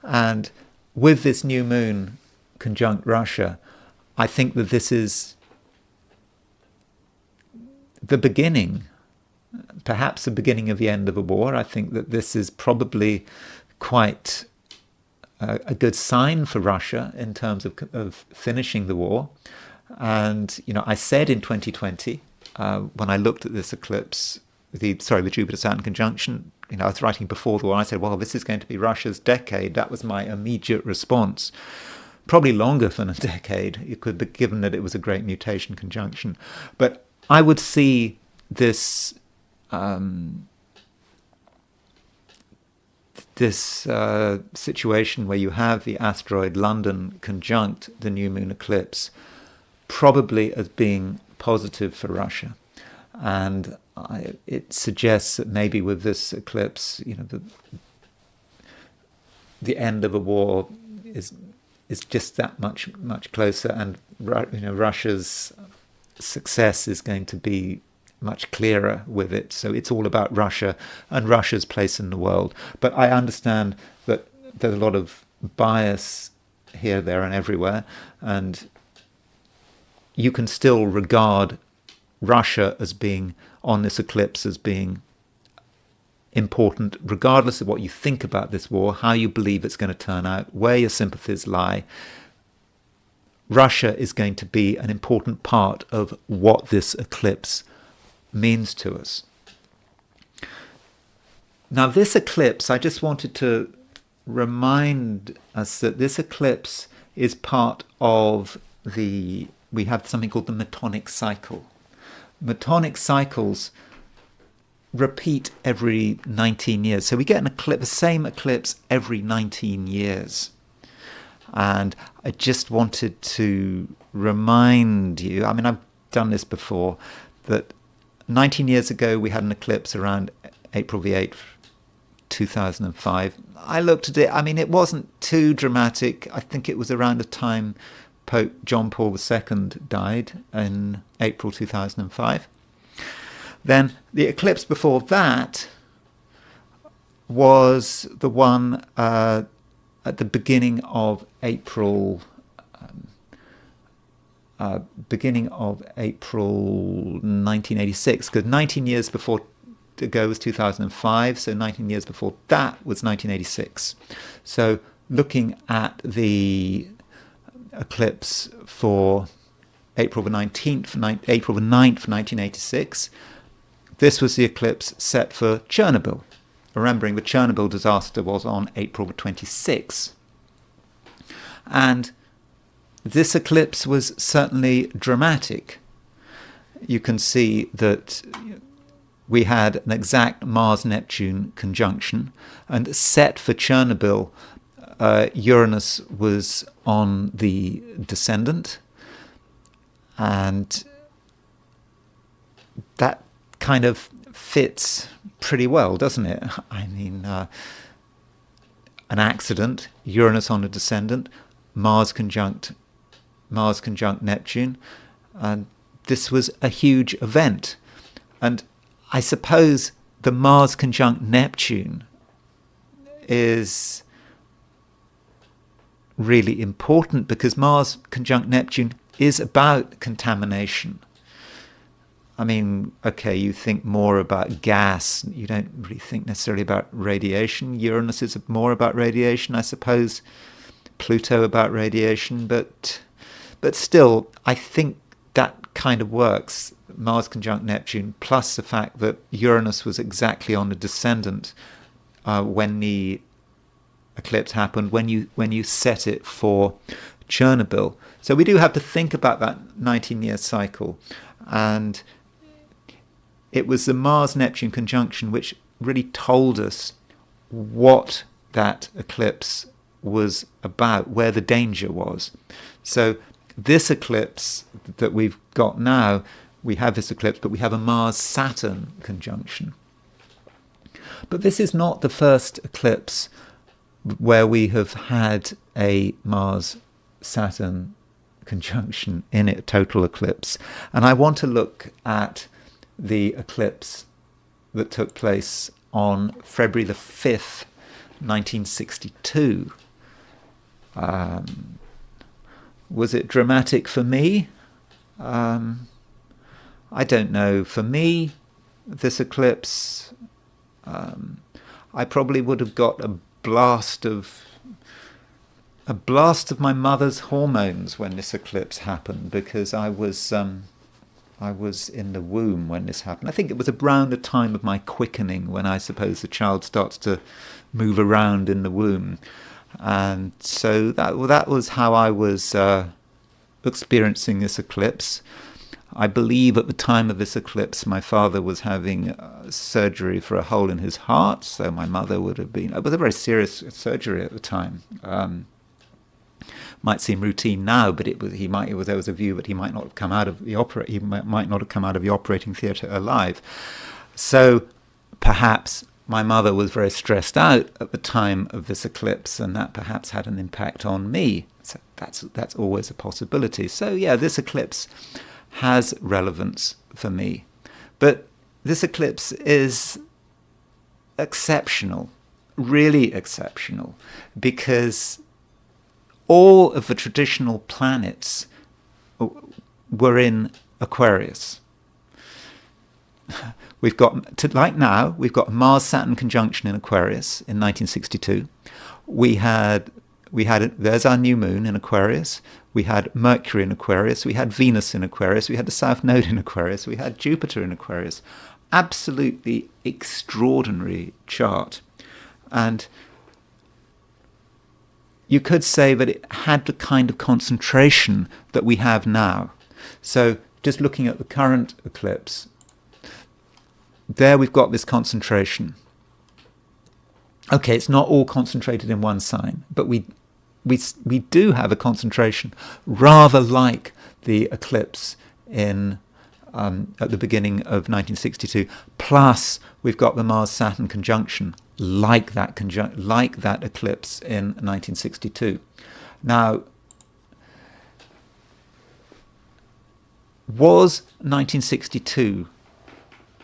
And with this new moon conjunct Russia, I think that this is the beginning, perhaps the beginning of the end of a war. I think that this is probably quite a good sign for Russia in terms of finishing the war. And, I said in 2020, when I looked at this eclipse, the Jupiter-Saturn conjunction, I was writing before the war, I said, well, this is going to be Russia's decade. That was my immediate response. Probably longer than a decade, it could be, given that it was a great mutation conjunction. But I would see this situation where you have the asteroid London conjunct the new moon eclipse probably as being positive for Russia. And it suggests that maybe with this eclipse, the end of a war is just that much closer, and Russia's success is going to be much clearer with it. So it's all about Russia and Russia's place in the world. But I understand that there's a lot of bias here, there, and everywhere, and you can still regard Russia as being on this eclipse as being important, regardless of what you think about this war, how you believe it's going to turn out, where your sympathies lie. Russia is going to be an important part of what this eclipse means to us. Now, this eclipse, I just wanted to remind us that this eclipse is part of we have something called the Metonic cycle. Metonic cycles repeat every 19 years. So we get the same eclipse every 19 years. And I just wanted to remind you, I've done this before, that 19 years ago, we had an eclipse around April the 8th, 2005. I looked at it. I mean, it wasn't too dramatic. I think it was around the time Pope John Paul II died in April 2005. Then the eclipse before that was the one at the beginning of April. Beginning of April 1986, because 19 years before ago was 2005, so 19 years before that was 1986. So looking at the eclipse for April the 19th, April the 9th, 1986, this was the eclipse set for Chernobyl. Remembering the Chernobyl disaster was on April the 26th. And this eclipse was certainly dramatic. You can see that we had an exact Mars-Neptune conjunction, and set for Chernobyl, Uranus was on the descendant, and that kind of fits pretty well, doesn't it? I mean, an accident, Uranus on the descendant, Mars conjunct Neptune, and this was a huge event. And I suppose the Mars conjunct Neptune is really important because Mars conjunct Neptune is about contamination. I mean, okay, you think more about gas, you don't really think necessarily about radiation. Uranus is more about radiation, I suppose. Pluto about radiation, but still, I think that kind of works. Mars conjunct Neptune, plus the fact that Uranus was exactly on the descendant when the eclipse happened, when you set it for Chernobyl. So we do have to think about that 19-year cycle, and it was the Mars-Neptune conjunction which really told us what that eclipse was about, where the danger was. So this eclipse that we've got now, we have this eclipse, but we have a Mars-Saturn conjunction. But this is not the first eclipse where we have had a Mars-Saturn conjunction in it, total eclipse. And I want to look at the eclipse that took place on February the 5th, 1962. Was it dramatic for me? I don't know. For me, this eclipse, I probably would have got a blast of my mother's hormones when this eclipse happened, because I was in the womb when this happened. I think it was around the time of my quickening, when I suppose the child starts to move around in the womb. And so that was how I was experiencing this eclipse. I believe at the time of this eclipse, my father was having surgery for a hole in his heart, so my mother would have been... It was a very serious surgery at the time. Might seem routine now, but there was a view that he might not have come out of the operating theatre alive. So perhaps my mother was very stressed out at the time of this eclipse, and that perhaps had an impact on me. So that's always a possibility. So yeah, this eclipse has relevance for me. But this eclipse is exceptional, really exceptional, because all of the traditional planets were in Aquarius. We've got Mars-Saturn conjunction in Aquarius in 1962. There's our new moon in Aquarius. We had Mercury in Aquarius. We had Venus in Aquarius. We had the South Node in Aquarius. We had Jupiter in Aquarius. Absolutely extraordinary chart. And you could say that it had the kind of concentration that we have now. So just looking at the current eclipse, there we've got this concentration. Okay, it's not all concentrated in one sign, but we do have a concentration, rather like the eclipse in at the beginning of 1962. Plus, we've got the Mars-Saturn conjunction, like that eclipse in 1962. Now, was 1962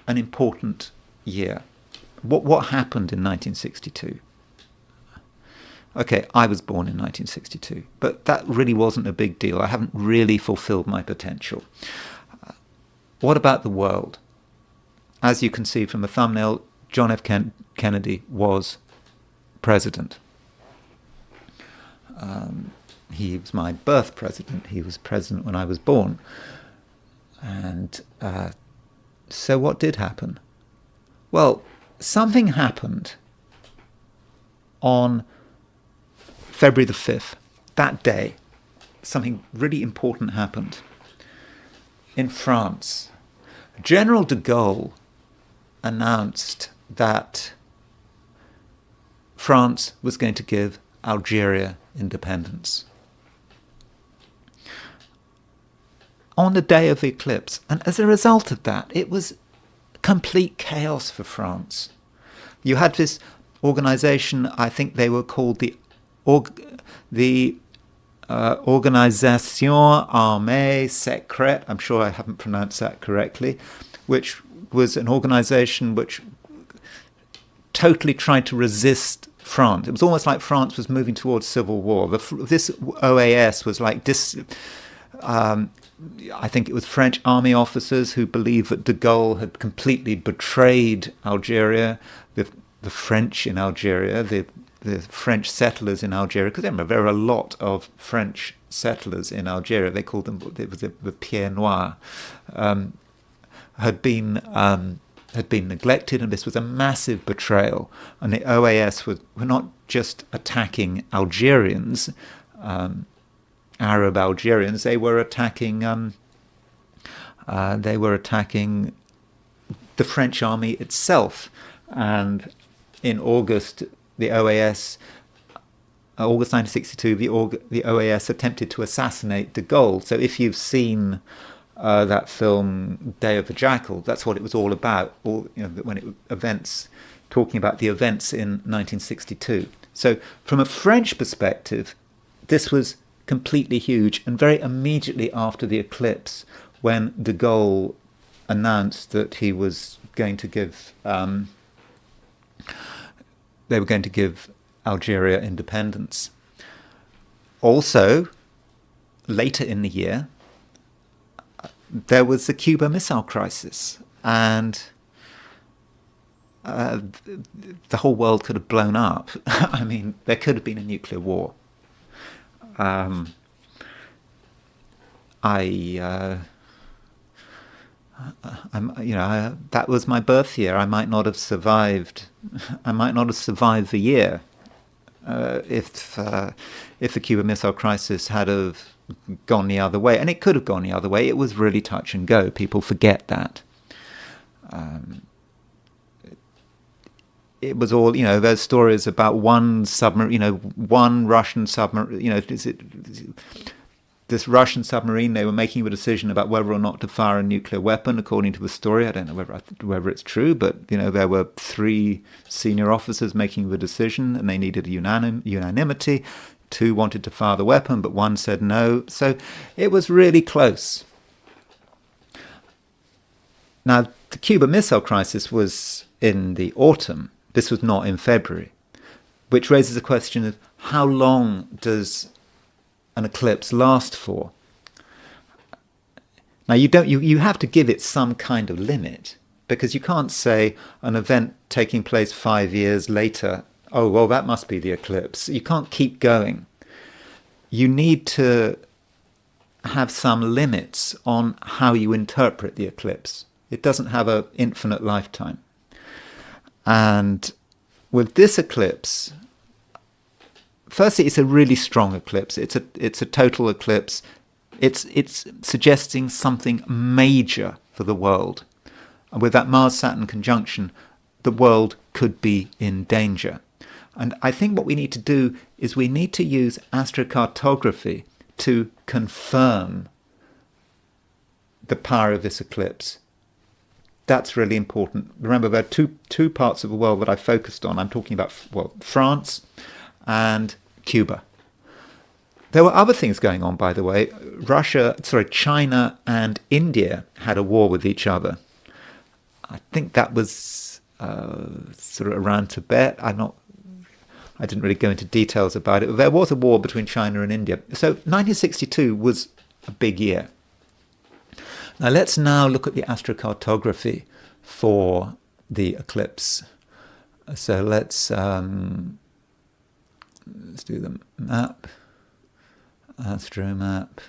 an important year? What happened in 1962? Okay, I was born in 1962, but that really wasn't a big deal. I haven't really fulfilled my potential. What about the world? As you can see from the thumbnail, John F. Kennedy was president. He was my birth president. He was president when I was born. And so what did happen? Well, something happened on February the 5th. That day, something really important happened. In France, General de Gaulle announced that France was going to give Algeria independence on the day of the eclipse. And as a result of that, it was complete chaos for France. You had this organization, I think they were called the Organisation Armée Secrète, I'm sure I haven't pronounced that correctly, which was an organization which totally tried to resist France. It was almost like France was moving towards civil war. This OAS was like I think it was French army officers who believed that de Gaulle had completely betrayed Algeria, the French in Algeria, the French settlers in Algeria, because remember, there were a lot of French settlers in Algeria. They called them, it was the Pierre Noir, had been neglected, and this was a massive betrayal. And the OAS were not just attacking Algerians, Arab Algerians. They were attacking the French army itself. And in August, the OAS, August 1962, the OAS attempted to assassinate de Gaulle. So if you've seen that film Day of the Jackal, that's what it was all about. Talking about the events in 1962. So from a French perspective, this was completely huge. And very immediately after the eclipse, when de Gaulle announced that he was going to give, they were going to give Algeria independence. Also, later in the year, there was the Cuba Missile Crisis, and the whole world could have blown up. I mean, there could have been a nuclear war. That was my birth year. I might not have survived. The year if the Cuban Missile Crisis had have gone the other way, and it could have gone the other way. It was really touch and go. People forget that. It was all, there's stories about one submarine, one Russian submarine, this Russian submarine, they were making a decision about whether or not to fire a nuclear weapon, according to the story. I don't know whether it's true, but, there were 3 senior officers making the decision, and they needed unanimity. 2 wanted to fire the weapon, but 1 said no. So it was really close. Now, the Cuban Missile Crisis was in the autumn. This was not in February, which raises the question of how long does an eclipse last for? Now, you have to give it some kind of limit, because you can't say an event taking place 5 years later, oh, well, that must be the eclipse. You can't keep going. You need to have some limits on how you interpret the eclipse. It doesn't have an infinite lifetime. And with this eclipse, firstly, it's a really strong eclipse. It's a total eclipse. It's suggesting something major for the world. And with that Mars-Saturn conjunction, the world could be in danger. And I think what we need to do is we need to use astrocartography to confirm the power of this eclipse. That's really important. Remember, there are two parts of the world that I focused on. I'm talking about, well, France and Cuba. There were other things going on, by the way. China and India had a war with each other. I think that was sort of around Tibet. I didn't really go into details about it. But there was a war between China and India. So 1962 was a big year. Now let's now look at the astrocartography for the eclipse. So let's do the map, astro map.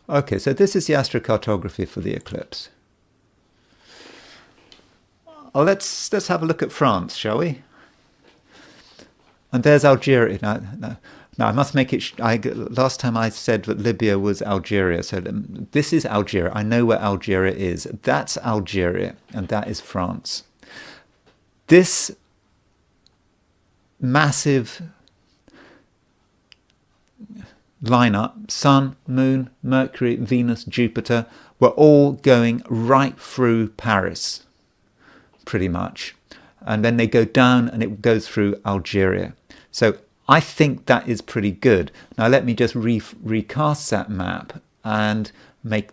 Okay, so this is the astrocartography for the eclipse. Oh, let's have a look at France, shall we? And there's Algeria. Now I must make it. Last time I said that Libya was Algeria, so this is Algeria. I know where Algeria is. That's Algeria, and that is France. This massive lineup, Sun, Moon, Mercury, Venus, Jupiter, were all going right through Paris, pretty much. And then they go down and it goes through Algeria. So I think that is pretty good. Now let me just recast that map and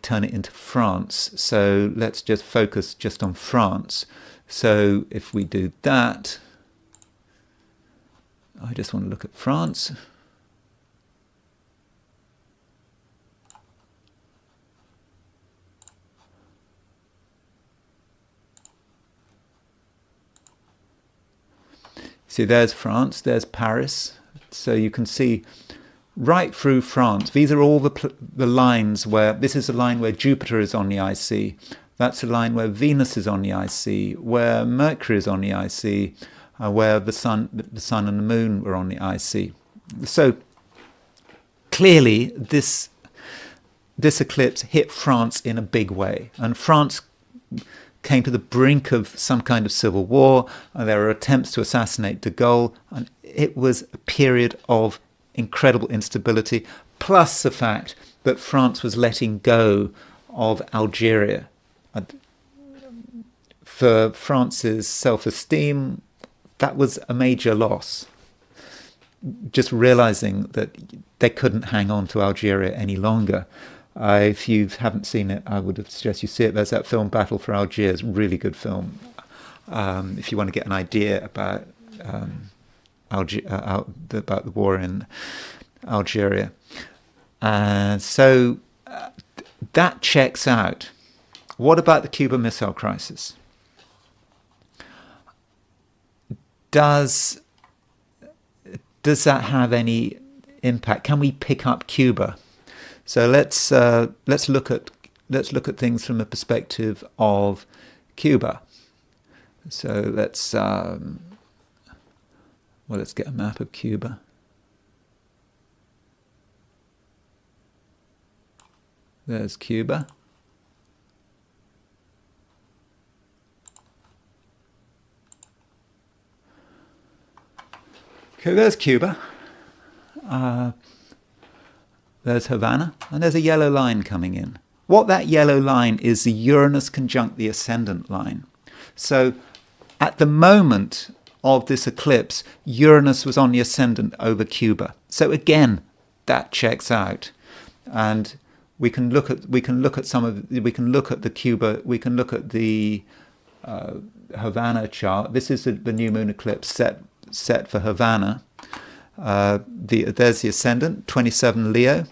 turn it into France. So let's just focus just on France. So if we do that, I just want to look at France. See, there's France, there's Paris. So you can see right through France. These are all the lines where, this is a line where Jupiter is on the IC. That's a line where Venus is on the IC, where Mercury is on the IC, where the Sun and the Moon were on the IC. So clearly this eclipse hit France in a big way. And France came to the brink of some kind of civil war. There were attempts to assassinate de Gaulle, and it was a period of incredible instability, plus the fact that France was letting go of Algeria. And for France's self-esteem, that was a major loss. Just realizing that they couldn't hang on to Algeria any longer. If you haven't seen it, I would suggest you see it. There's that film Battle for Algiers, really good film. If you want to get an idea about about the war in Algeria. So that checks out. What about the Cuban Missile Crisis? Does that have any impact? Can we pick up Cuba? So let's look at things from the perspective of Cuba. So let's get a map of Cuba. There's Cuba. Okay, there's Cuba. There's Havana, and there's a yellow line coming in. What that yellow line is the Uranus conjunct the ascendant line. So at the moment of this eclipse, Uranus was on the ascendant over Cuba. So again, that checks out. And we can look at the Havana chart. This is the new moon eclipse set for Havana. There's the ascendant, 27 Leo,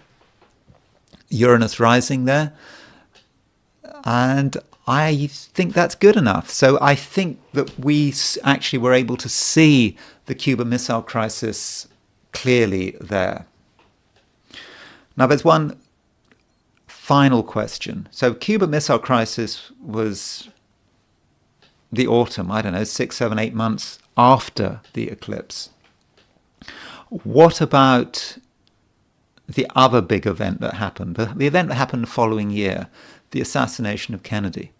Uranus rising there, and I think that's good enough. So I think that we actually were able to see the Cuban Missile Crisis clearly there. Now there's one final question. So Cuban Missile Crisis was the autumn, 6, 7, 8 months after the eclipse. What about the other big event that happened, the event that happened the following year, the assassination of Kennedy?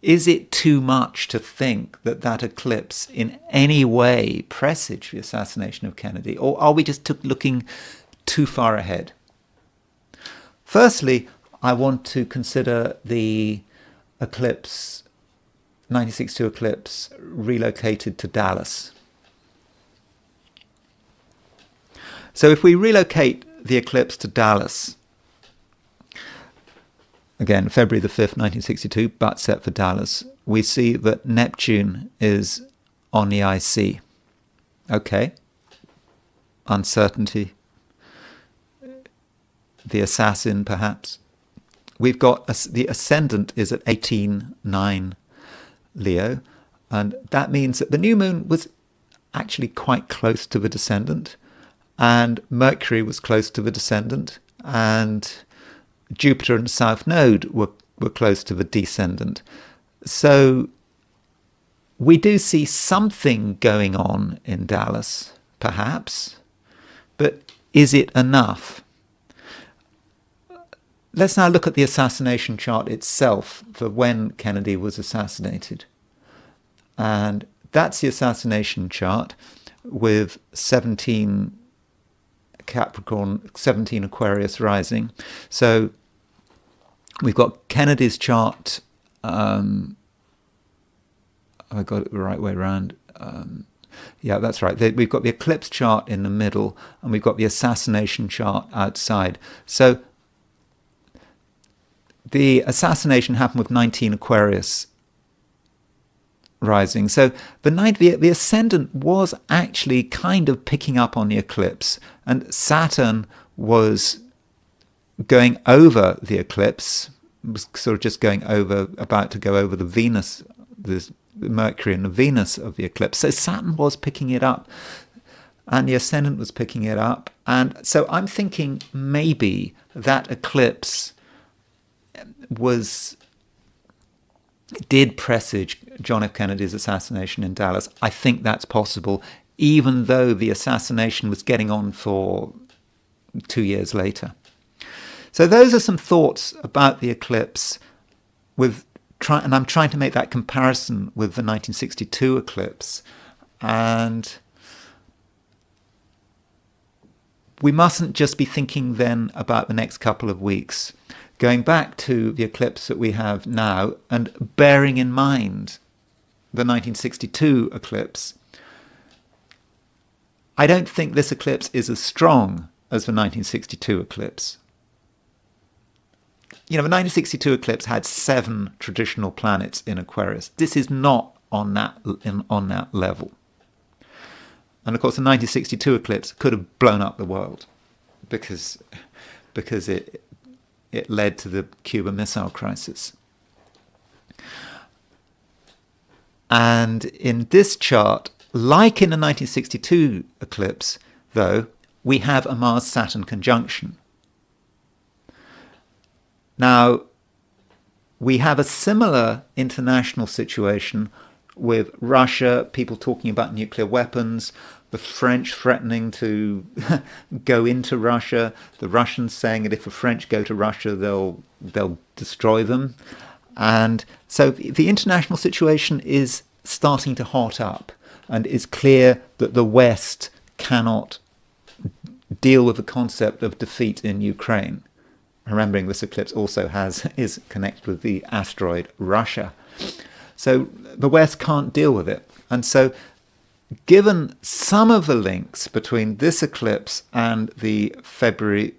Is it too much to think that eclipse in any way presaged the assassination of Kennedy, or are we just looking too far ahead? Firstly, I want to consider the eclipse, 1962 eclipse, relocated to Dallas. So if we relocate the eclipse to Dallas, again, February the 5th, 1962, but set for Dallas, we see that Neptune is on the IC. Okay. Uncertainty. The assassin, perhaps. We've got the ascendant is at 18.9 Leo, and that means that the new moon was actually quite close to the descendant, and Mercury was close to the descendant, and Jupiter and South Node were close to the descendant. So we do see something going on in Dallas, perhaps, but is it enough? Let's now look at the assassination chart itself for when Kennedy was assassinated. And that's the assassination chart with 17 Capricorn, 17 Aquarius rising. So we've got Kennedy's chart. I got it the right way around. Yeah, that's right. We've got the eclipse chart in the middle, and we've got the assassination chart outside. So the assassination happened with 19 Aquarius rising. So the ascendant was actually kind of picking up on the eclipse, and Saturn was going over the eclipse, was sort of just going over, about to go over the Venus, the Mercury and the Venus of the eclipse. So Saturn was picking it up, and the ascendant was picking it up. And so I'm thinking maybe that eclipse did presage John F. Kennedy's assassination in Dallas. I think that's possible, even though the assassination was getting on for 2 years later. So those are some thoughts about the eclipse, and I'm trying to make that comparison with the 1962 eclipse. And we mustn't just be thinking then about the next couple of weeks. Going back to the eclipse that we have now and bearing in mind the 1962 eclipse, I don't think this eclipse is as strong as the 1962 eclipse. You know, the 1962 eclipse had 7 traditional planets in Aquarius. This is not on that level. And of course, the 1962 eclipse could have blown up the world because it led to the Cuban Missile Crisis. And in this chart, like in the 1962 eclipse, though, we have a Mars-Saturn conjunction. Now, we have a similar international situation with Russia, people talking about nuclear weapons, the French threatening to go into Russia, the Russians saying that if the French go to Russia, they'll destroy them. And so the international situation is starting to hot up, and it's clear that the West cannot deal with the concept of defeat in Ukraine. Remembering this eclipse also is connected with the asteroid Russia. So the West can't deal with it. And so given some of the links between this eclipse and the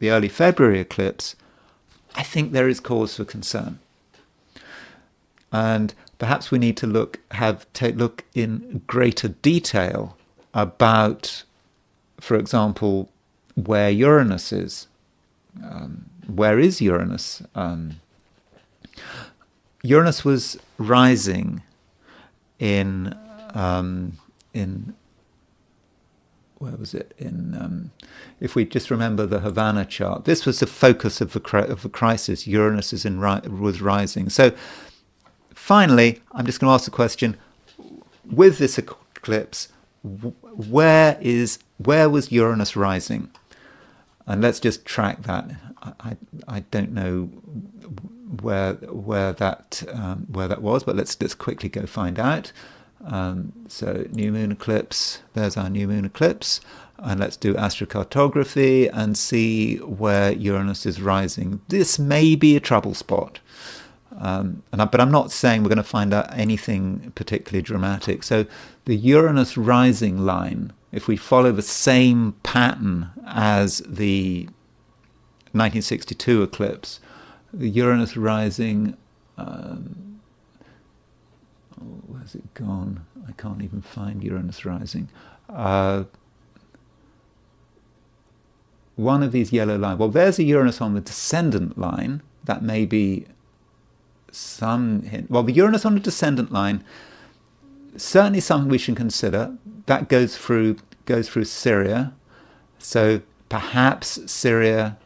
early February eclipse, I think there is cause for concern. And perhaps we need to look in greater detail about, for example, where Uranus is. Where is Uranus? Uranus was rising in where was it? If we just remember the Havana chart, this was the focus of the crisis. Uranus was rising. So finally, I'm just going to ask the question: with this eclipse, where was Uranus rising? And let's just track that. I don't know where that was, but let's quickly go find out. So new moon eclipse. There's our new moon eclipse. and let's do astrocartography and see where Uranus is rising. This may be a trouble spot. But I'm not saying we're going to find out anything particularly dramatic. So the Uranus rising line, if we follow the same pattern as the 1962 eclipse, the Uranus rising, where's it gone? I can't even find Uranus rising. One of these yellow lines. Well, there's a Uranus on the descendant line. That may be some hint. Well, the Uranus on the descendant line, certainly something we should consider. That goes through Syria. So perhaps Syria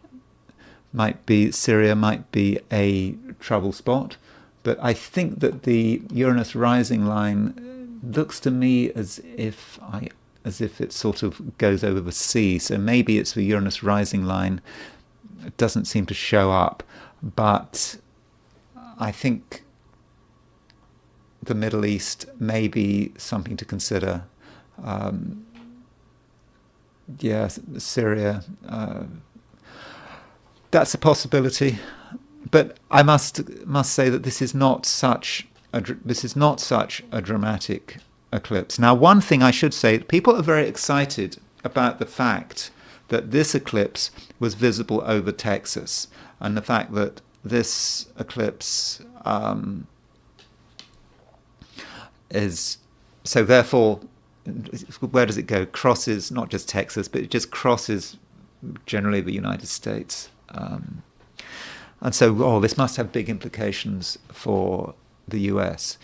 might be a trouble spot. But I think that the Uranus rising line looks to me as if it sort of goes over the sea. So maybe it's the Uranus rising line. It doesn't seem to show up. But I think the Middle East may be something to consider. Syria. That's a possibility. But I must say that this is not such a dramatic eclipse. Now, one thing I should say, people are very excited about the fact that this eclipse was visible over Texas, and the fact that this eclipse is so. Therefore, where does it go? Crosses not just Texas, but it just crosses generally the United States. And so, this must have big implications for the US.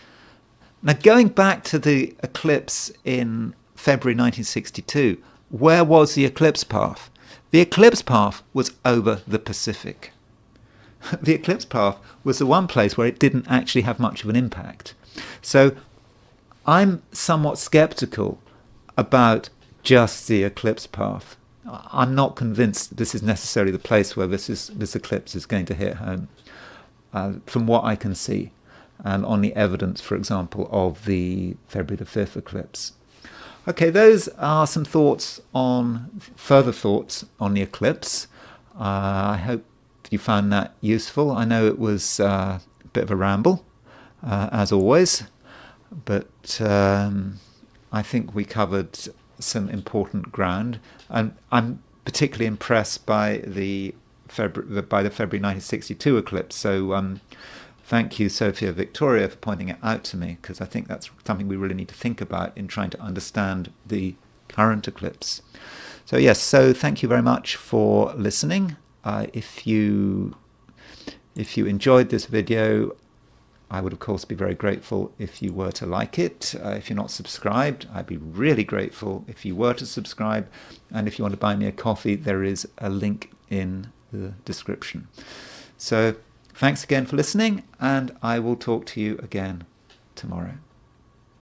Now, going back to the eclipse in February 1962, where was the eclipse path? The eclipse path was over the Pacific. The eclipse path was the one place where it didn't actually have much of an impact. So I'm somewhat skeptical about just the eclipse path. I'm not convinced this is necessarily the place where this eclipse is going to hit home, from what I can see, and on the evidence, for example, of the February the 5th eclipse. Okay, those are some further thoughts on the eclipse. I hope you found that useful. I know it was a bit of a ramble, as always, but I think we covered some important ground, and I'm particularly impressed by the February 1962 eclipse. So thank you, Sophia Victoria, for pointing it out to me, because I think that's something we really need to think about in trying to understand the current eclipse. So yes, so thank you very much for listening. If you enjoyed this video, I would, of course, be very grateful if you were to like it. If you're not subscribed, I'd be really grateful if you were to subscribe. And if you want to buy me a coffee, there is a link in the description. So thanks again for listening, and I will talk to you again tomorrow.